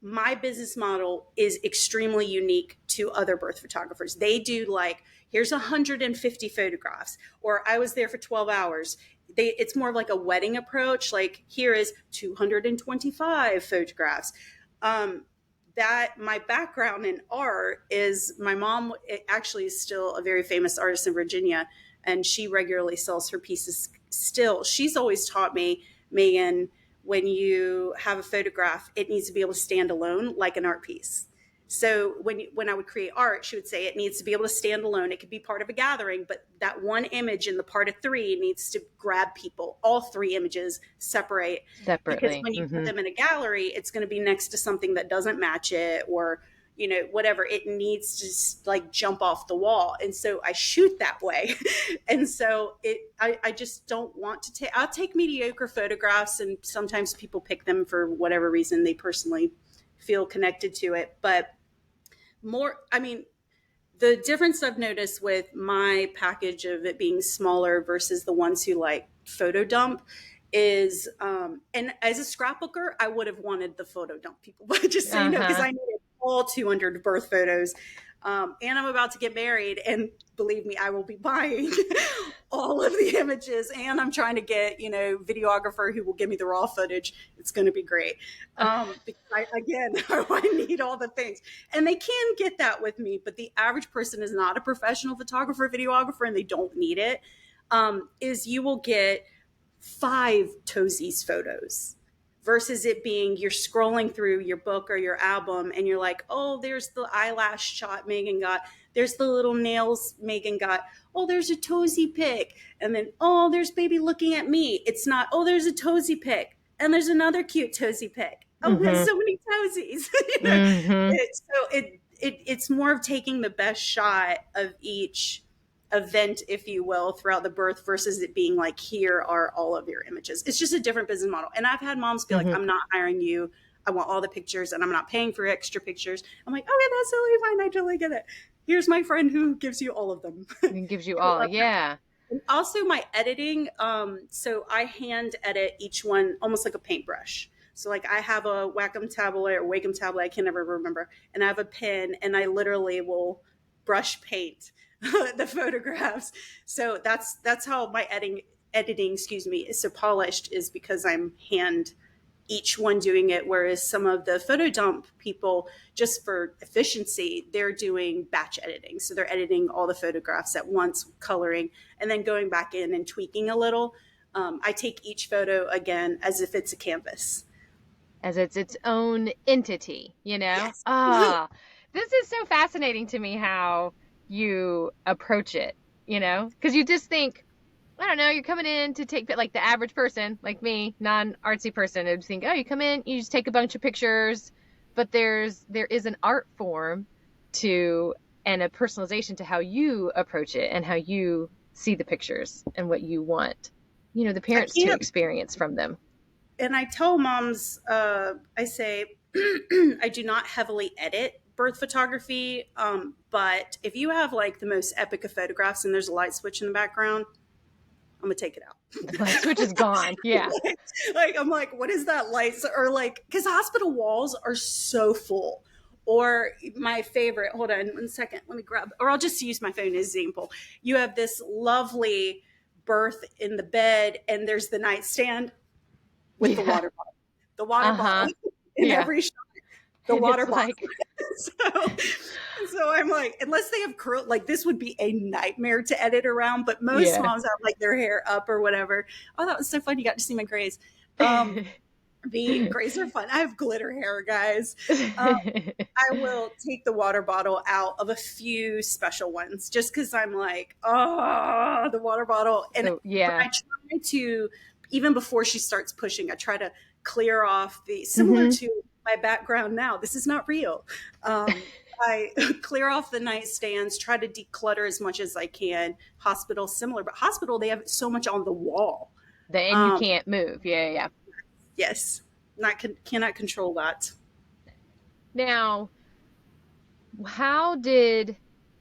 S3: My business model is extremely unique to other birth photographers. They do like, here's 150 photographs, or I was there for 12 hours. It's more of like a wedding approach. Like, here is 225 photographs. That my background in art is, my mom actually is still a very famous artist in Virginia, and she regularly sells her pieces still. She's always taught me, Maegan, when you have a photograph, it needs to be able to stand alone like an art piece. So when I would create art, she would say it needs to be able to stand alone. It could be part of a gathering, but that one image in the part of three needs to grab people. All three images separate.
S1: separately.
S3: Because when you put them in a gallery, it's going to be next to something that doesn't match it, or whatever. It needs to like jump off the wall. And so I shoot that way. And so I just don't want to I'll take mediocre photographs, and sometimes people pick them for whatever reason they personally feel connected to it. But the difference I've noticed with my package of it being smaller versus the ones who like photo dump is, and as a scrapbooker, I would have wanted the photo dump people, but just so you know, because I needed all 200 birth photos. And I'm about to get married, and believe me, I will be buying all of the images, and I'm trying to get, videographer who will give me the raw footage. It's going to be great. Because I need all the things, and they can get that with me, but the average person is not a professional photographer, videographer, and they don't need it. Is you will get 5 toesies photos versus it being you're scrolling through your book or your album and you're like, oh, there's the eyelash shot Maegan got. There's the little nails Maegan got. Oh, there's a toesy pic. And then, oh, there's baby looking at me. It's not, oh, there's a toesy pic. And there's another cute toesy pic. Oh, there's so many toesies. It's more of taking the best shot of each event, if you will, throughout the birth versus it being like, here are all of your images. It's just a different business model. And I've had moms be like, I'm not hiring you. I want all the pictures and I'm not paying for extra pictures. I'm like, okay, that's totally fine. I totally get it. Here's my friend who gives you all of them.
S1: It gives you all, yeah.
S3: And also my editing. So I hand edit each one almost like a paintbrush. So like I have a Wacom tablet or Wacom tablet, I can never remember. And I have a pen and I literally will brush paint the photographs. So that's how my editing, is so polished, is because I'm hand each one doing it. Whereas some of the photo dump people, just for efficiency, they're doing batch editing. So they're editing all the photographs at once, coloring, and then going back in and tweaking a little. I take each photo again as if it's a canvas.
S1: As its own entity,
S3: Yes.
S1: This is so fascinating to me how you approach it, because you just think, I don't know, you're coming in to take, like the average person, like me, non-artsy person, would think, oh, you come in, you just take a bunch of pictures, but there is an art form to, and a personalization to how you approach it and how you see the pictures and what you want, the
S3: I
S1: parents to
S3: can't,
S1: experience from them.
S3: and I tell moms, I say, I do not heavily edit birth photography, but if you have like the most epic of photographs and there's a light switch in the background, I'm gonna take it out.
S1: The light switch is gone. Yeah.
S3: like I'm like, what is that light? Or like, because hospital walls are so full. Or my favorite, hold on 1 second, let me grab, or I'll just use my phone as an example. You have this lovely birth in the bed, and there's the nightstand with the water bottle. The water bottle in every shot. The
S1: and
S3: water bottle.
S1: Like...
S3: so I'm like, unless they have curl, like this would be a nightmare to edit around. But most moms have like their hair up or whatever. Oh, that was so fun! You got to see my grays. The grays are fun. I have glitter hair, guys. I will take the water bottle out of a few special ones just because I'm like, oh, the water bottle. And I try to, even before she starts pushing, I try to clear off the, similar to my background now. This is not real. I clear off the nightstands, try to declutter as much as I can. Hospital, similar, but hospital, they have so much on the wall.
S1: And you can't move. Yeah.
S3: Yes. Cannot control that.
S1: Now, how did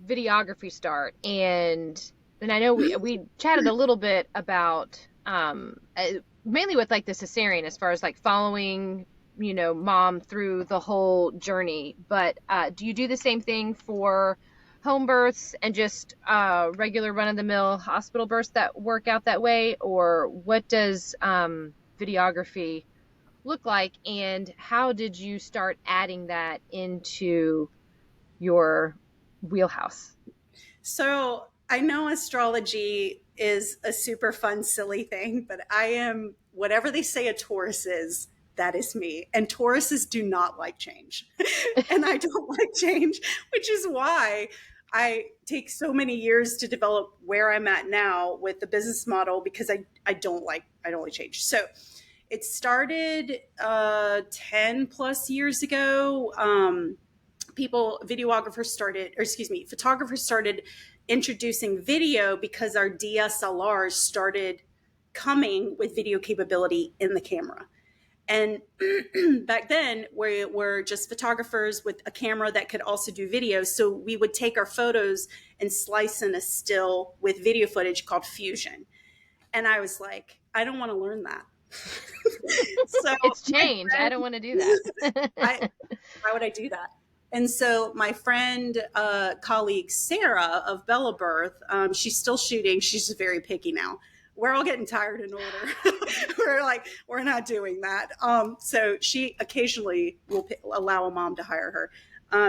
S1: videography start? And I know we chatted a little bit about mainly with like the cesarean, as far as like following, mom through the whole journey. But do you do the same thing for home births and just regular run-of-the-mill hospital births that work out that way? Or what does videography look like, and how did you start adding that into your wheelhouse?
S3: So I know astrology is a super fun, silly thing, but I am, whatever they say a Taurus is, that is me. And Tauruses do not like change. And I don't like change, which is why I take so many years to develop where I'm at now with the business model, because I don't like change. So it started 10 plus years ago. Photographers started introducing video because our DSLRs started coming with video capability in the camera. And back then, we were just photographers with a camera that could also do video. So we would take our photos and slice in a still with video footage called Fusion. And I was like, I don't want to learn that.
S1: So it's change. I don't want to do that.
S3: Why would I do that? And so my friend, colleague, Sarah of Bella Birth, she's still shooting. She's just very picky now. We're all getting tired and older. We're like, we're not doing that. So she occasionally will allow a mom to hire her.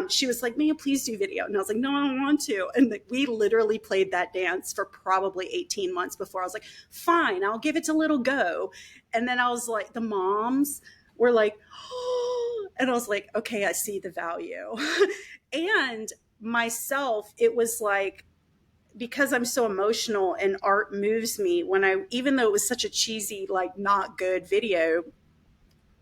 S3: She was like, "May you please do video?" And I was like, "No, I don't want to." And we literally played that dance for probably 18 months before I was like, "Fine, I'll give it a little go." And then I was like, the moms were like, oh, and I was like, okay, I see the value. And myself, it was like, because I'm so emotional and art moves me, even though it was such a cheesy, like not good video,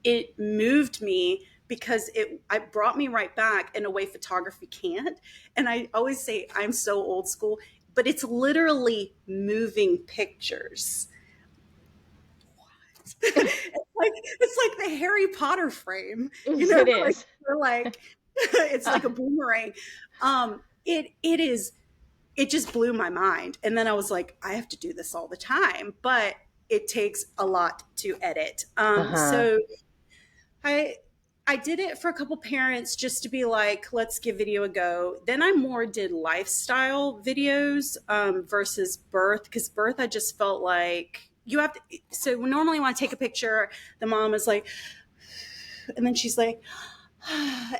S3: it moved me because it brought me right back in a way photography can't. And I always say I'm so old school, but it's literally moving pictures. It's like the Harry Potter frame.
S1: It is.
S3: Like it's like a boomerang. It just blew my mind. And then I was like, I have to do this all the time, but it takes a lot to edit. So I did it for a couple parents just to be like, let's give video a go. Then I more did lifestyle videos versus birth, because birth, I just felt like you have to. So normally when I take a picture, the mom is like, and then she's like,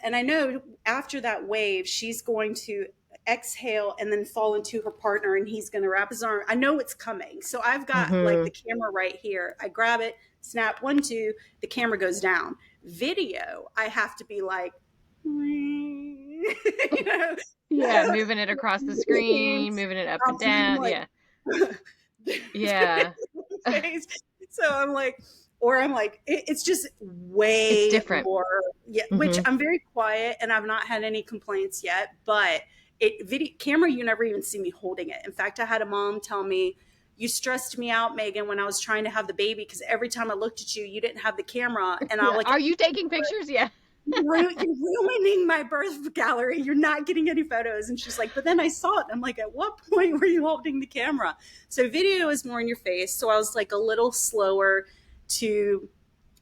S3: and I know after that wave, she's going to exhale and then fall into her partner, and he's going to wrap his arm. I know it's coming. So I've got like the camera right here. I grab it, snap 1, 2, the camera goes down. Video, I have to be like,
S1: Yeah, moving it across the screen, moving it up and
S3: I'm
S1: down.
S3: like,
S1: Yeah. Yeah.
S3: face. So I'm like, or I'm like, it's just
S1: It's
S3: way
S1: different.
S3: more, yeah, which
S1: Mm-hmm.
S3: I'm very quiet and I've not had any complaints yet, but video camera, you never even see me holding it. In fact, I had a mom tell me, you stressed me out, Maegan, when I was trying to have the baby, because every time I looked at you, you didn't have the camera. And I
S1: Yeah.
S3: like,
S1: Are you taking pictures? Yeah.
S3: you're ruining my birth gallery. You're not getting any photos. And she's like, but then I saw it. I'm like, at what point were you holding the camera? So video is more in your face. So I was like a little slower to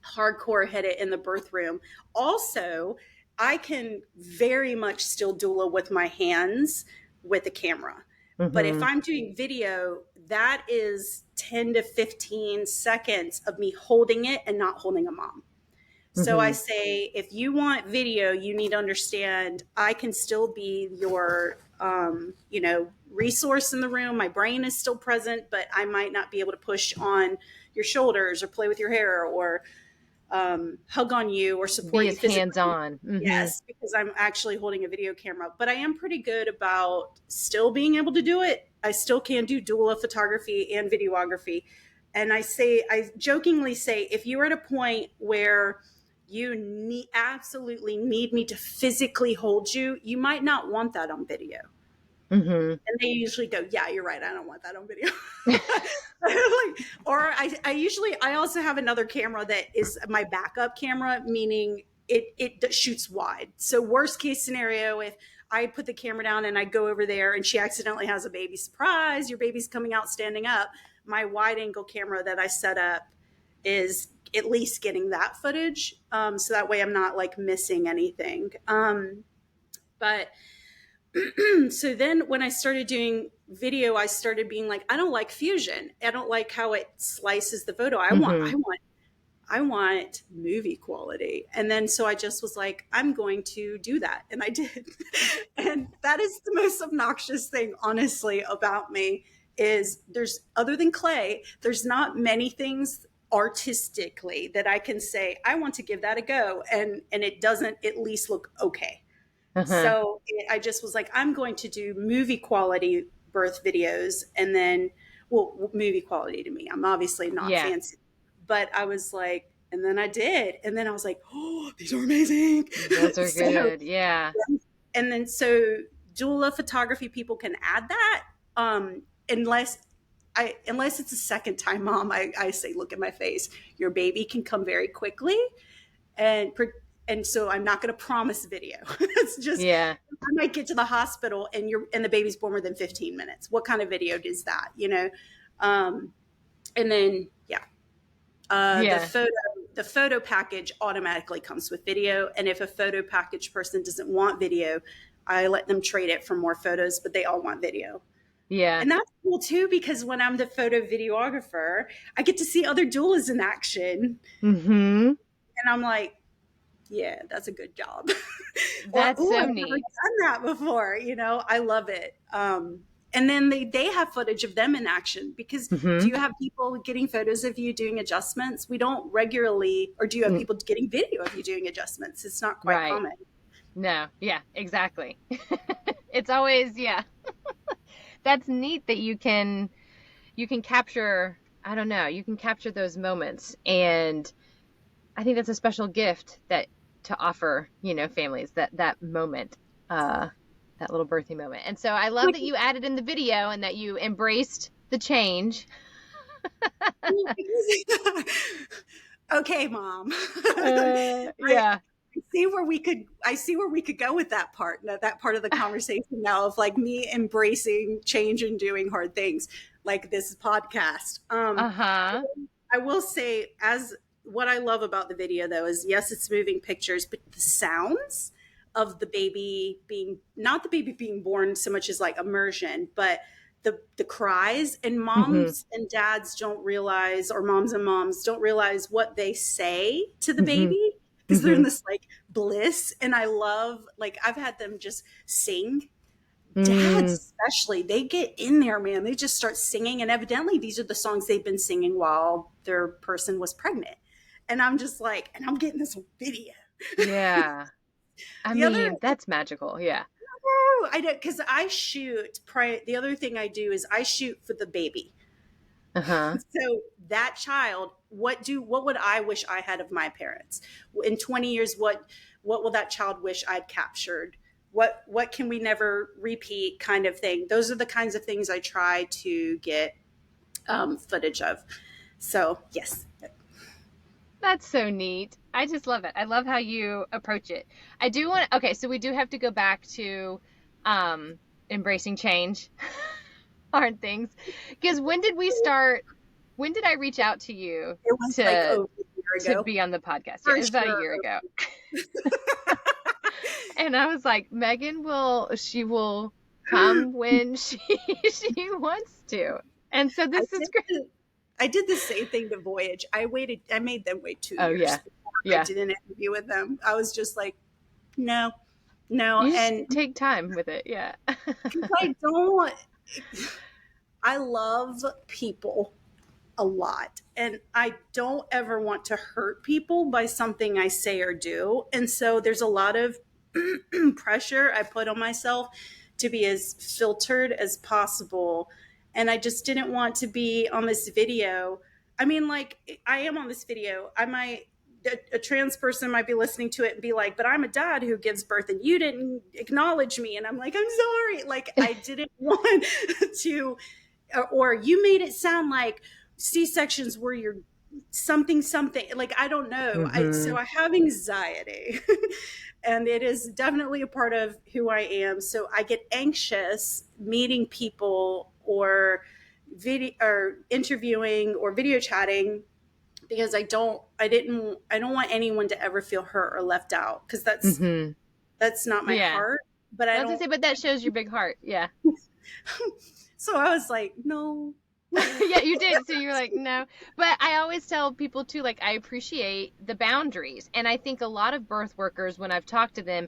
S3: hardcore hit it in the birth room. Also, I can very much still doula with my hands with the camera. But if
S1: Mm-hmm.
S3: I'm doing video, that is 10 to 15 seconds of me holding it and not holding a mom. So I
S1: Mm-hmm.
S3: say, if you want video, you need to understand I can still be your, resource in the room. My brain is still present, but I might not be able to push on your shoulders or play with your hair or hug on you or
S1: Be
S3: support you
S1: as
S3: physically.
S1: hands-on. Mm-hmm.
S3: Yes, because I'm actually holding a video camera, but I am pretty good about still being able to do it. I still can do doula photography and videography. And I jokingly say, if you're at a point where you absolutely need me to physically hold you, you might not want that on video.
S1: Mm-hmm.
S3: And they usually go, yeah, you're right. I don't want that on video. Like, or I also have another camera that is my backup camera, meaning it shoots wide. So worst case scenario, if I put the camera down and I go over there and she accidentally has a baby, surprise, your baby's coming out standing up. My wide angle camera that I set up is at least getting that footage. So that way I'm not like missing anything. But so then when I started doing video, I started being like, I don't like fusion. I don't like how it slices the photo.
S1: Mm-hmm.
S3: I want movie quality. And then so I just was like, I'm going to do that. And I did. And that is the most obnoxious thing, honestly, about me is there's other than clay, there's not many things artistically that I can say, I want to give that a go. And it doesn't at least look okay.
S1: Uh-huh.
S3: So I just was like, I'm going to do movie quality birth videos. And then, well, movie quality to me, I'm obviously not
S1: Yeah.
S3: fancy, but I was like, and then I did. And then I was like, oh, these are amazing.
S1: Those are
S3: So,
S1: good. Yeah.
S3: and then so doula photography people can add that. Unless unless it's a second time mom, I say, look at my face. Your baby can come very quickly and and so I'm not going to promise video. It's just
S1: Yeah.
S3: I might get to the hospital and the baby's born within 15 minutes. What kind of video is that? And then
S1: Yeah.
S3: the photo package automatically comes with video. And if a photo package person doesn't want video, I let them trade it for more photos, but they all want video.
S1: Yeah.
S3: And that's cool too, because when I'm the photo videographer, I get to see other doulas in action.
S1: Mm-hmm.
S3: And I'm like, yeah, that's a good job. Or,
S1: That's
S3: oh,
S1: so
S3: I've never
S1: neat.
S3: done that before. I love it. And then they have footage of them in action because do
S1: Mm-hmm.
S3: you have people getting photos of you doing adjustments? We don't regularly, or do you have
S1: Mm,
S3: people getting video of you doing adjustments? It's not quite
S1: right.
S3: common.
S1: No. Yeah, exactly. It's always, yeah. That's neat that you can capture, I don't know, you can capture those moments. And I think that's a special gift that to offer, families that moment, that little birthing moment. And so I love
S3: Like,
S1: that you added in the video and that you embraced the change.
S3: okay, mom. I
S1: Yeah.
S3: I see where we could go with that part of the conversation now of like me embracing change and doing hard things like this podcast.
S1: Uh-huh.
S3: I will say, as what I love about the video though is yes, it's moving pictures, but the sounds of the baby being, not the baby being born so much as like immersion, but the cries, and
S1: Mm-hmm.
S3: moms and dads don't realize, or moms and moms don't realize what they say to the
S1: Mm-hmm.
S3: baby because they're
S1: Mm-hmm.
S3: in this like bliss. And I love, like, I've had them just sing.
S1: Mm.
S3: Dads especially, they get in there, man. They just start singing, and evidently these are the songs they've been singing while their person was pregnant. And I'm just like, and I'm getting this video.
S1: Yeah. I
S3: The other
S1: mean, that's magical. Yeah.
S3: I don't, because I shoot. The other thing I do is I shoot for the baby.
S1: Uh-huh.
S3: So that child, what would I wish I had of my parents? In 20 years, what will that child wish I'd captured? What can we never repeat, kind of thing? Those are the kinds of things I try to get footage of. So yes.
S1: That's so neat. I just love it. I love how you approach it. I do want to, okay, so we do have to go back to embracing change, hard things. Because when did I reach out to you
S3: It was like over a year ago.
S1: to be on the podcast?
S3: For
S1: Yeah, it was about a
S3: sure.
S1: year ago. And I was like, Maegan will come when she wants to. And so this is great.
S3: I did the same thing to Voyage. I made them wait 2 years before I did an interview with them. I was just like, no.
S1: You
S3: and
S1: take time with it. Yeah.
S3: I love people a lot, and I don't ever want to hurt people by something I say or do. And so there's a lot of pressure I put on myself to be as filtered as possible. And I just didn't want to be on this video. I mean, like, I am on this video. A trans person might be listening to it and be like, but I'm a dad who gives birth and you didn't acknowledge me. And I'm like, I'm sorry. Like, I didn't want to, or you made it sound like C-sections were your something, like, I don't know. So I have anxiety and it is definitely a part of who I am. So I get anxious meeting people or interviewing or video chatting, because I don't want anyone to ever feel hurt or left out, because that's not my heart. But I was gonna say,
S1: but that shows your big heart. Yeah.
S3: So I was like, no.
S1: Yeah, you did. So you're like, no. But I always tell people too, like, I appreciate the boundaries. And I think a lot of birth workers, when I've talked to them,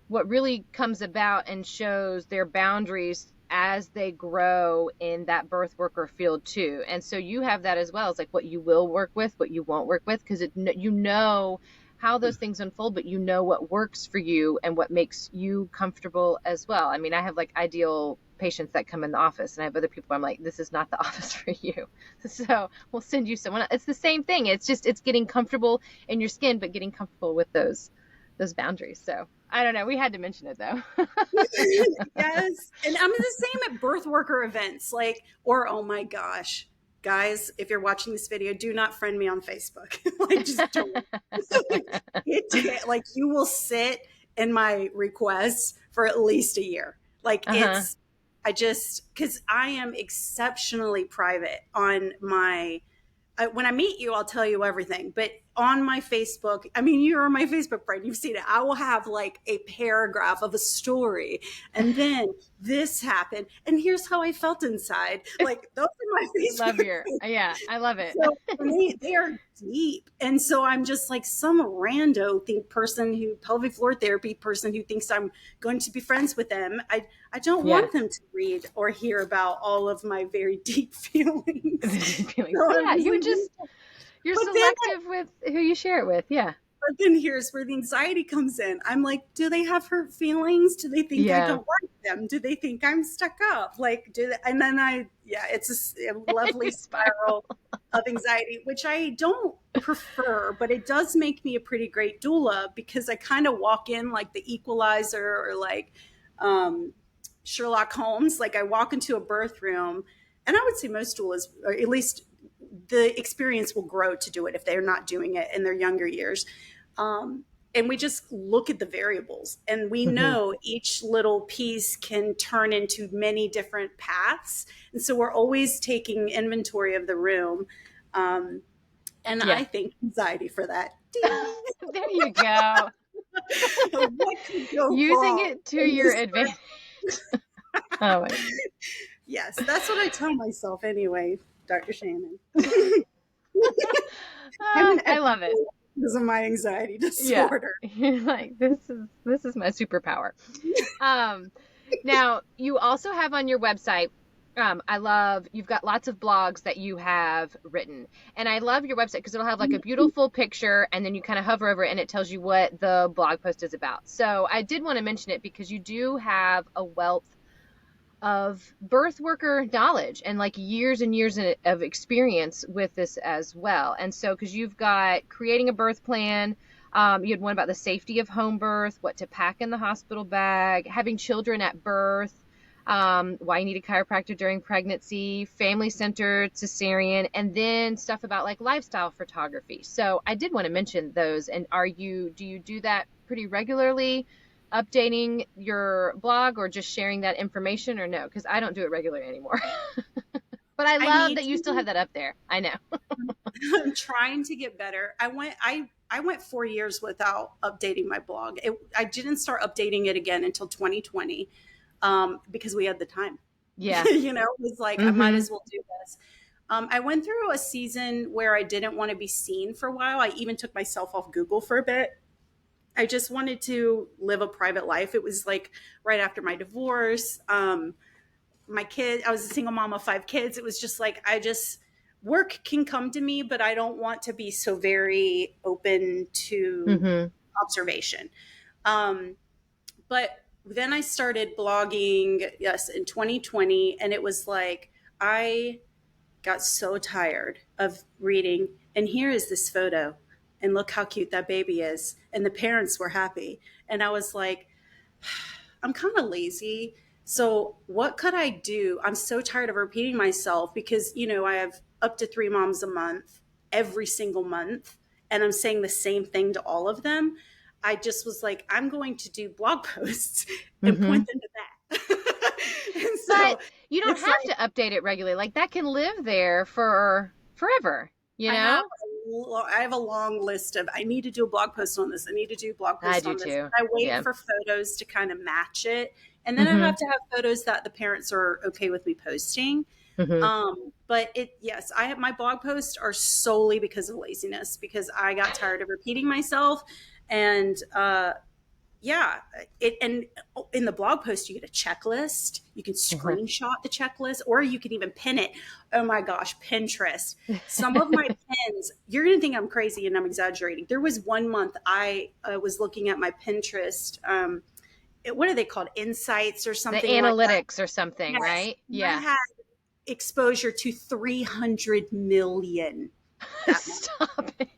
S1: what really comes about and shows their boundaries as they grow in that birth worker field too. And so you have that as well. It's like what you will work with, what you won't work with, because you know how those things unfold, but you know what works for you and what makes you comfortable as well. I mean, I have like ideal patients that come in the office, and I have other people I'm like, this is not the office for you. So we'll send you someone else. It's the same thing. It's getting comfortable in your skin, but getting comfortable with those boundaries. So I don't know. We had to mention it though.
S3: Yes. And I'm the same at birth worker events, or, oh my gosh, guys, if you're watching this video, do not friend me on Facebook. Just don't. You will sit in my requests for at least a year. Because I am exceptionally private on my, when I meet you, I'll tell you everything. But on my Facebook, I mean, you're my Facebook friend, you've seen it. I will have like a paragraph of a story. And then this happened. And here's how I felt inside. Like, those are my Facebook.
S1: I love it.
S3: So they are deep. And so I'm just like some rando pelvic floor therapy person who thinks I'm going to be friends with them. I don't want them to read or hear about all of my very deep feelings.
S1: You're selective with who you share it with. Yeah.
S3: But then here's where the anxiety comes in. I'm like, do they have hurt feelings? Do they think I don't like them? Do they think I'm stuck up? And then it's a lovely spiral of anxiety, which I don't prefer, but it does make me a pretty great doula, because I kind of walk in like the Equalizer or like Sherlock Holmes. Like, I walk into a birth room, and I would say most doulas, or at least the experience will grow to do it if they're not doing it in their younger years. And we just look at the variables, and we know each little piece can turn into many different paths. And so we're always taking inventory of the room. I think anxiety for that.
S1: There you go. Using it to your advantage. Oh, my God.
S3: Yes, that's what I tell myself anyway, Dr. Shannon.
S1: I love it.
S3: Because of my anxiety disorder.
S1: Yeah. You're like, this is my superpower. Now, you also have on your website You've got lots of blogs that you have written. And I love your website because it'll have like a beautiful picture and then you kind of hover over it and it tells you what the blog post is about. So I did want to mention it because you do have a wealth of birth worker knowledge and like years and years of experience with this as well. And so, because you've got creating a birth plan, you had one about the safety of home birth, what to pack in the hospital bag, having children at birth, why you need a chiropractor during pregnancy, family-centered cesarean, and then stuff about like lifestyle photography. So I did want to mention those. And do you do that pretty regularly, updating your blog or just sharing that information, or no? Because I don't do it regularly anymore. But I love that you still have that up there. I know.
S3: I'm trying to get better. I went 4 years without updating my blog. I didn't start updating it again until 2020 because we had the time.
S1: Yeah.
S3: It was like, I might as well do this. I went through a season where I didn't want to be seen for a while. I even took myself off Google for a bit. I just wanted to live a private life. It was like right after my divorce. My kid, I was a single mom of 5 kids. It was just like, work can come to me, but I don't want to be so very open to observation. But then I started blogging, yes, in 2020. And it was like, I got so tired of reading, and here is this photo, and look how cute that baby is. And the parents were happy. And I was like, I'm kind of lazy. So what could I do? I'm so tired of repeating myself because, I have up to 3 moms a month, every single month. And I'm saying the same thing to all of them. I just was like, I'm going to do blog posts and point them to that. And so
S1: but you don't have to update it regularly. Like that can live there for forever,
S3: I have a long list of, I need to do a blog post on this. I need to do a blog post on this.
S1: Too.
S3: I wait for photos to kind of match it. And then I have to have photos that the parents are okay with me posting. But my blog posts are solely because of laziness, because I got tired of repeating myself. And, and in the blog post, you get a checklist. You can screenshot the checklist, or you can even pin it. Oh my gosh, Pinterest. Some of my pins, you're going to think I'm crazy and I'm exaggerating. There was 1 month I was looking at my Pinterest, what are they called? Insights or something.
S1: The analytics or something, yes. Right?
S3: Yeah. I had exposure to 300 million.
S1: Stop it.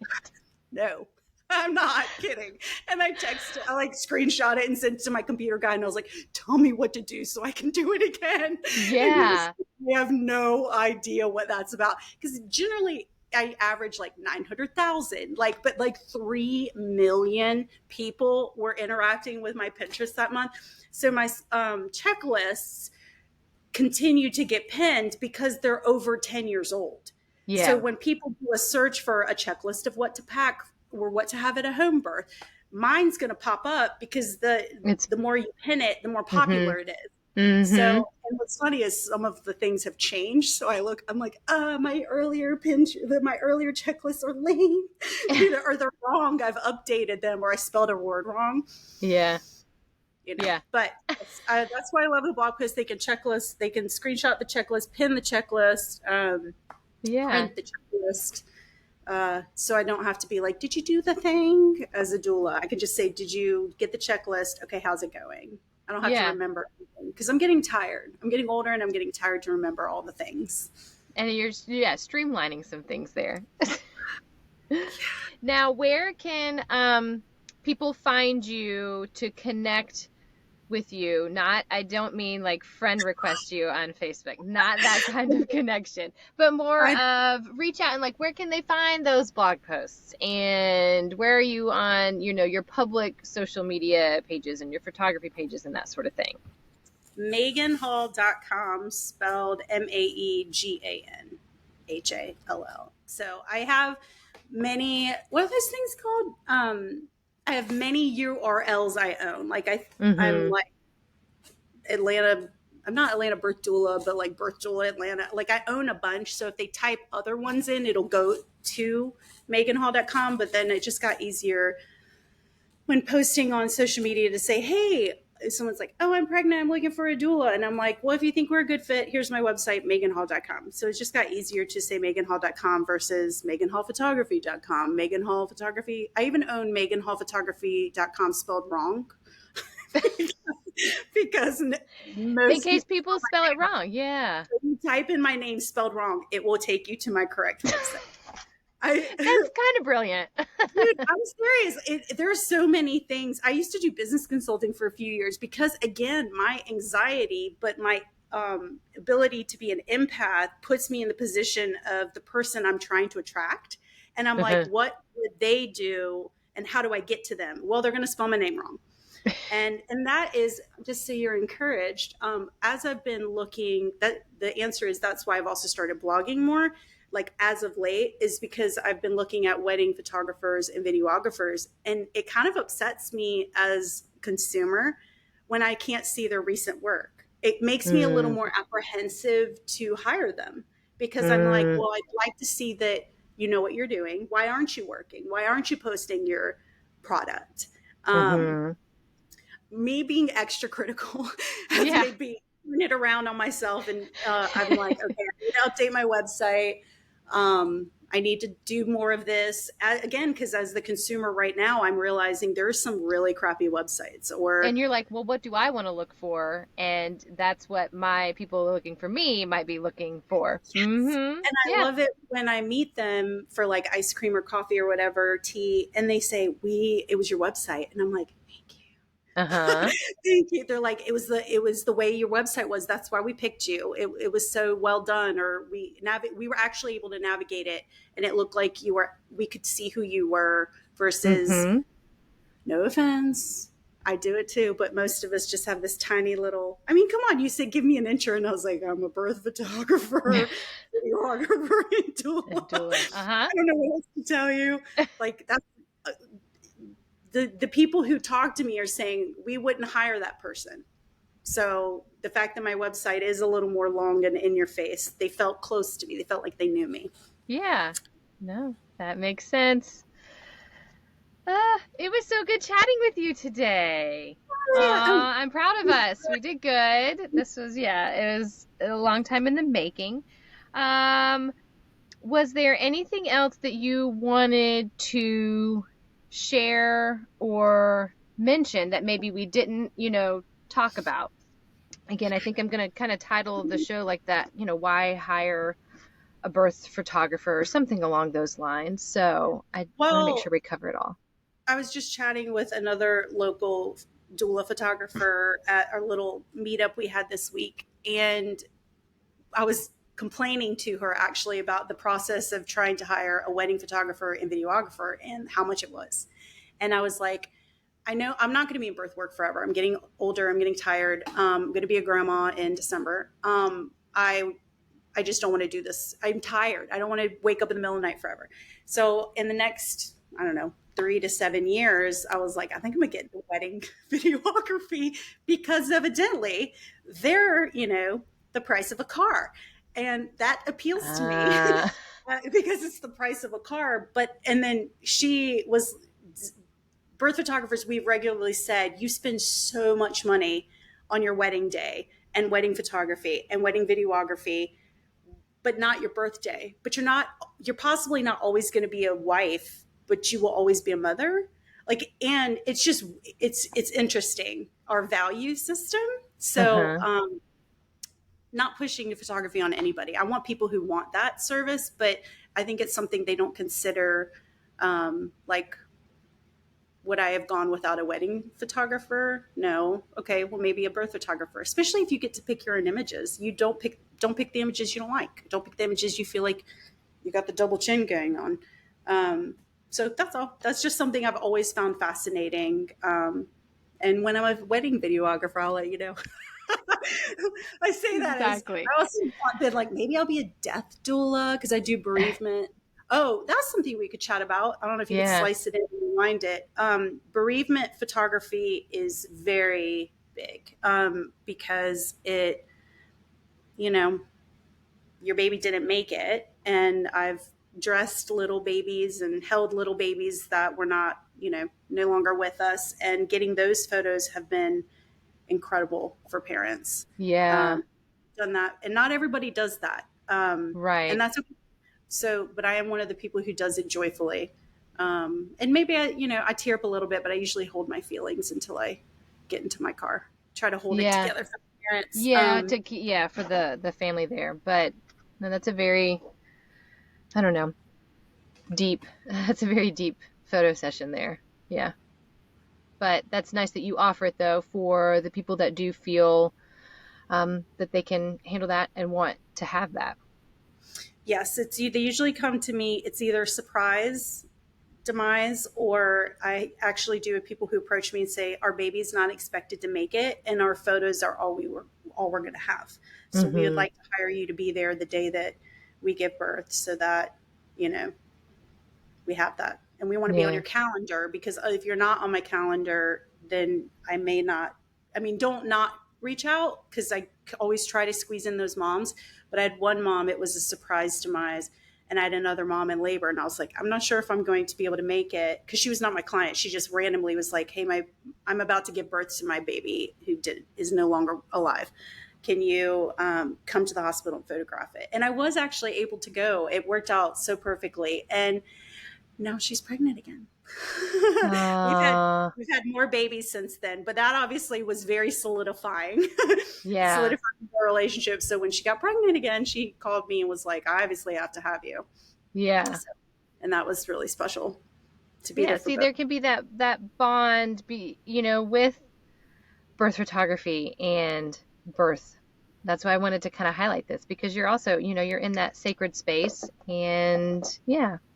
S3: No, I'm not kidding. And I screenshot it and sent it to my computer guy. And I was like, tell me what to do so I can do it again.
S1: Yeah.
S3: We have no idea what that's about. Because generally I average like 900,000, but 3 million people were interacting with my Pinterest that month. So my checklists continue to get pinned because they're over 10 years old. Yeah. So when people do a search for a checklist of what to pack or what to have at a home birth, mine's going to pop up because the more you pin it, the more popular it is. So, and what's funny is some of the things have changed. So I'm like, my earlier checklists are lame, or they're wrong. I've updated them, or I spelled a word wrong.
S1: Yeah.
S3: Yeah. But that's why I love the blog post. They can screenshot the checklist, pin the checklist, print the checklist. So I don't have to be like, did you do the thing as a doula? I can just say, did you get the checklist? Okay, how's it going? I don't have to remember anything because I'm getting tired. I'm getting older and I'm getting tired to remember all the things.
S1: And you're streamlining some things there. Now, where can people find you to connect with you? I don't mean like friend request you on Facebook, not that kind of connection, but more of reach out and like, where can they find those blog posts, and where are you on, your public social media pages and your photography pages and that sort of thing?
S3: MeaganHall.com, spelled MaeganHall. So I have many, what are those things called? I have many URLs I own. I'm like Atlanta. I'm not Atlanta Birth Doula, but like Birth Doula Atlanta. Like I own a bunch. So if they type other ones in, it'll go to MeaganHall.com. But then it just got easier when posting on social media to say, hey, someone's like, oh, I'm pregnant, I'm looking for a doula. And I'm like, well, if you think we're a good fit, here's my website, meganhall.com. So it's just got easier to say meganhall.com versus meganhallphotography.com. Megan Hall Photography. I even own meganhallphotography.com spelled wrong. Because
S1: In
S3: most
S1: case
S3: people,
S1: people spell it wrong. Yeah.
S3: if you type in my name spelled wrong, it will take you to my correct website.
S1: That's kind of brilliant.
S3: Dude, I'm serious. There are so many things. I used to do business consulting for a few years because, again, my anxiety, but my ability to be an empath puts me in the position of the person I'm trying to attract. And I'm like, what would they do? And how do I get to them? Well, they're going to spell my name wrong. And that is just so you're encouraged. As I've been looking, that the answer is that's why I've also started blogging more. Like as of late, is because I've been looking at wedding photographers and videographers, and it kind of upsets me as a consumer when I can't see their recent work. It makes me a little more apprehensive to hire them because I'm like, well, I'd like to see that you know what you're doing. Why aren't you working? Why aren't you posting your product? Me being extra critical has made me turn it around on myself. And I'm like, okay, I need to update my website. I need to do more of this again, because as the consumer right now, I'm realizing there's some really crappy websites.
S1: And you're like, well, what do I want to look for? And that's what my people looking for me might be looking for.
S3: Yes. And I love it when I meet them for like ice cream or coffee or whatever, tea, and they say, it was your website. And I'm like, thank you. They're like, it was the way your website was. That's why we picked you. It was so well done. Or we were actually able to navigate it, and it looked like we could see who you were versus, no offense, I do it too, but most of us just have this tiny little, I mean, come on, you said, give me an intro. And I was like, I'm a birth photographer, videographer, and doula. I don't know what else to tell you. Like that's, the people who talk to me are saying we wouldn't hire that person. So the fact that my website is a little more long and in your face, they felt close to me. They felt like they knew me.
S1: Yeah, no, that makes sense. It was so good chatting with you today. I'm proud of us. We did good. This was, it was a long time in the making. Was there anything else that you wanted to share or mention that maybe we didn't, talk about? Again, I think I'm going to kind of title the show like that, why hire a birth photographer or something along those lines. So I want to make sure we cover it all.
S3: I was just chatting with another local doula photographer at our little meetup we had this week. And I was complaining to her actually about the process of trying to hire a wedding photographer and videographer and how much it was. And I was like, I know I'm not going to be in birth work forever. I'm getting older. I'm getting tired. I'm going to be a grandma in December. I just don't want to do this. I'm tired. I don't want to wake up in the middle of the night forever. So in the next, I don't know, 3 to 7 years, I was like, I think I'm going to get into wedding videography because evidently they're, the price of a car. And that appeals to me because it's the price of a car. And then birth photographers, we've regularly said, you spend so much money on your wedding day and wedding photography and wedding videography, but not your birthday. But you're possibly not always going to be a wife, but you will always be a mother. Like, and it's just, it's interesting, our value system. So, not pushing photography on anybody. I want people who want that service, but I think it's something they don't consider, like, would I have gone without a wedding photographer? No. Okay, well, maybe a birth photographer, especially if you get to pick your own images. You don't pick the images you don't like. Don't pick the images you feel like you got the double chin going on. So that's all. That's just something I've always found fascinating. And when I'm a wedding videographer, I'll let you know. I say that
S1: exactly.
S3: I also thought that like maybe I'll be a death doula because I do bereavement. Oh, that's something we could chat about. I don't know if you can slice it in and rewind it. Bereavement photography is very big because it, your baby didn't make it. And I've dressed little babies and held little babies that were not, no longer with us. And getting those photos have been incredible for parents.
S1: Yeah.
S3: Done that. And not everybody does that.
S1: Right.
S3: And that's okay. So, but I am one of the people who does it joyfully. And maybe I tear up a little bit, but I usually hold my feelings until I get into my car. Try to hold it together for the parents.
S1: Yeah, for the family there. But no, that's a very, I don't know, that's a very deep photo session there. Yeah. But that's nice that you offer it though for the people that do feel that they can handle that and want to have that.
S3: Yes, they usually come to me. It's either surprise demise, or I actually do with people who approach me and say, our baby's not expected to make it, and our photos are all we're going to have. So we would like to hire you to be there the day that we give birth, so that we have that, and we want to be on your calendar, because if you're not on my calendar, then I may not. I mean, don't not reach out, because I always try to squeeze in those moms. But I had one mom, it was a surprise demise. And I had another mom in labor, and I was like, I'm not sure if I'm going to be able to make it, because she was not my client. She just randomly was like, hey, I'm about to give birth to my baby who is no longer alive. Can you come to the hospital and photograph it? And I was actually able to go. It worked out so perfectly. And now she's pregnant again. We've had more babies since then, but that obviously was very solidifying. Solidifying our relationship. So when she got pregnant again, she called me and was like, I obviously have to have you. And that was really special to be there.
S1: There can be that bond with birth photography and birth. That's why I wanted to kind of highlight this, because you're also, you're in that sacred space, and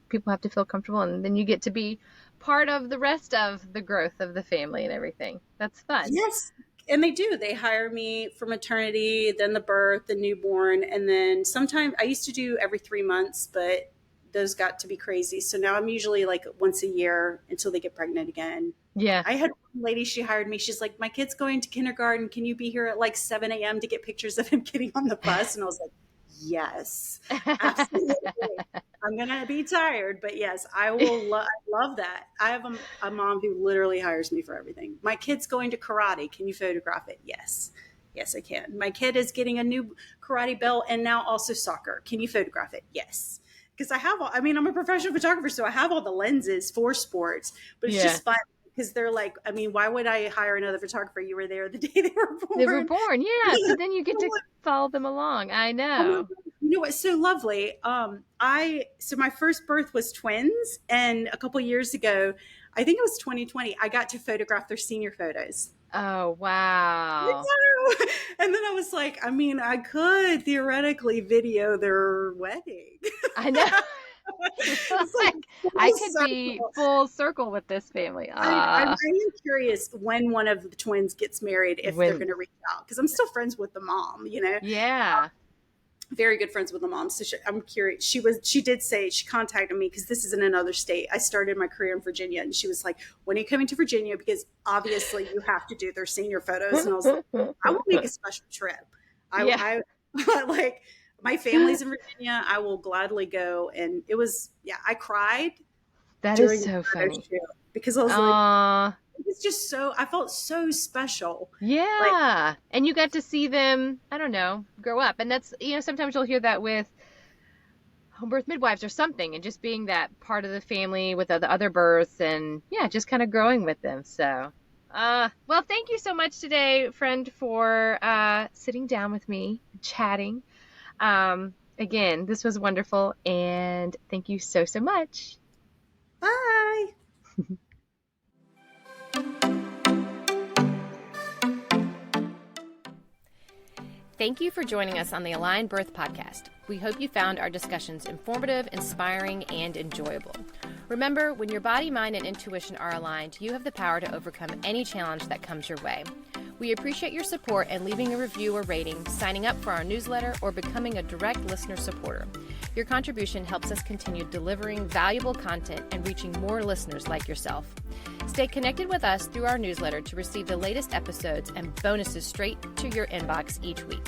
S1: people have to feel comfortable, and then you get to be part of the rest of the growth of the family and everything. That's fun.
S3: Yes. And they do. They hire me for maternity, then the birth, the newborn. And then sometimes I used to do every 3 months, but those got to be crazy. So now I'm usually like once a year until they get pregnant again.
S1: Yeah.
S3: I had one lady, she hired me. She's like, my kid's going to kindergarten. Can you be here at like 7 a.m. to get pictures of him getting on the bus? And I was like, yes, absolutely. I'm going to be tired, but yes, I will. I love that. I have a mom who literally hires me for everything. My kid's going to karate. Can you photograph it? Yes. Yes, I can. My kid is getting a new karate belt and now also soccer. Can you photograph it? Yes. Because I'm a professional photographer, so I have all the lenses for sports, but it's just fun. Because they're like, why would I hire another photographer? You were there the day they were born.
S1: They were born, yeah. So then you get to follow them along. I know.
S3: You know what's so lovely? So my first birth was twins, and a couple years ago, I think it was 2020, I got to photograph their senior photos.
S1: Oh, wow.
S3: And then I was like, I could theoretically video their wedding.
S1: I know. I could be full circle with this family.
S3: I'm curious when one of the twins gets married, if they're going to reach out, because I'm still friends with the mom,
S1: Yeah.
S3: Very good friends with the mom. So I'm curious. She did say, she contacted me because this is in another state. I started my career in Virginia, and she was like, when are you coming to Virginia? Because obviously you have to do their senior photos. And I was like, I will make a special trip. I like, my family's in Virginia. I will gladly go. And it was, I cried.
S1: That is so funny.
S3: Because I was like, it's just I felt so special.
S1: Yeah. And you got to see them, I don't know, grow up. And that's, sometimes you'll hear that with home birth midwives or something, and just being that part of the family with the other births, and just kind of growing with them. So, well, thank you so much today, friend, for sitting down with me, chatting. Again, this was wonderful, and thank you so, so much.
S3: Bye.
S1: Thank you for joining us on the Aligned Birth Podcast. We hope you found our discussions informative, inspiring, and enjoyable. Remember, when your body, mind, and intuition are aligned, you have the power to overcome any challenge that comes your way. We appreciate your support and leaving a review or rating, signing up for our newsletter, or becoming a direct listener supporter. Your contribution helps us continue delivering valuable content and reaching more listeners like yourself. Stay connected with us through our newsletter to receive the latest episodes and bonuses straight to your inbox each week.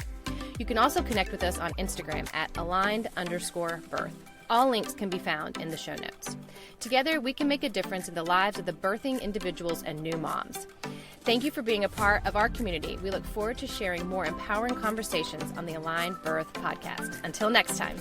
S1: You can also connect with us on Instagram at aligned_birth. All links can be found in the show notes. Together, we can make a difference in the lives of the birthing individuals and new moms. Thank you for being a part of our community. We look forward to sharing more empowering conversations on the Aligned Birth podcast. Until next time.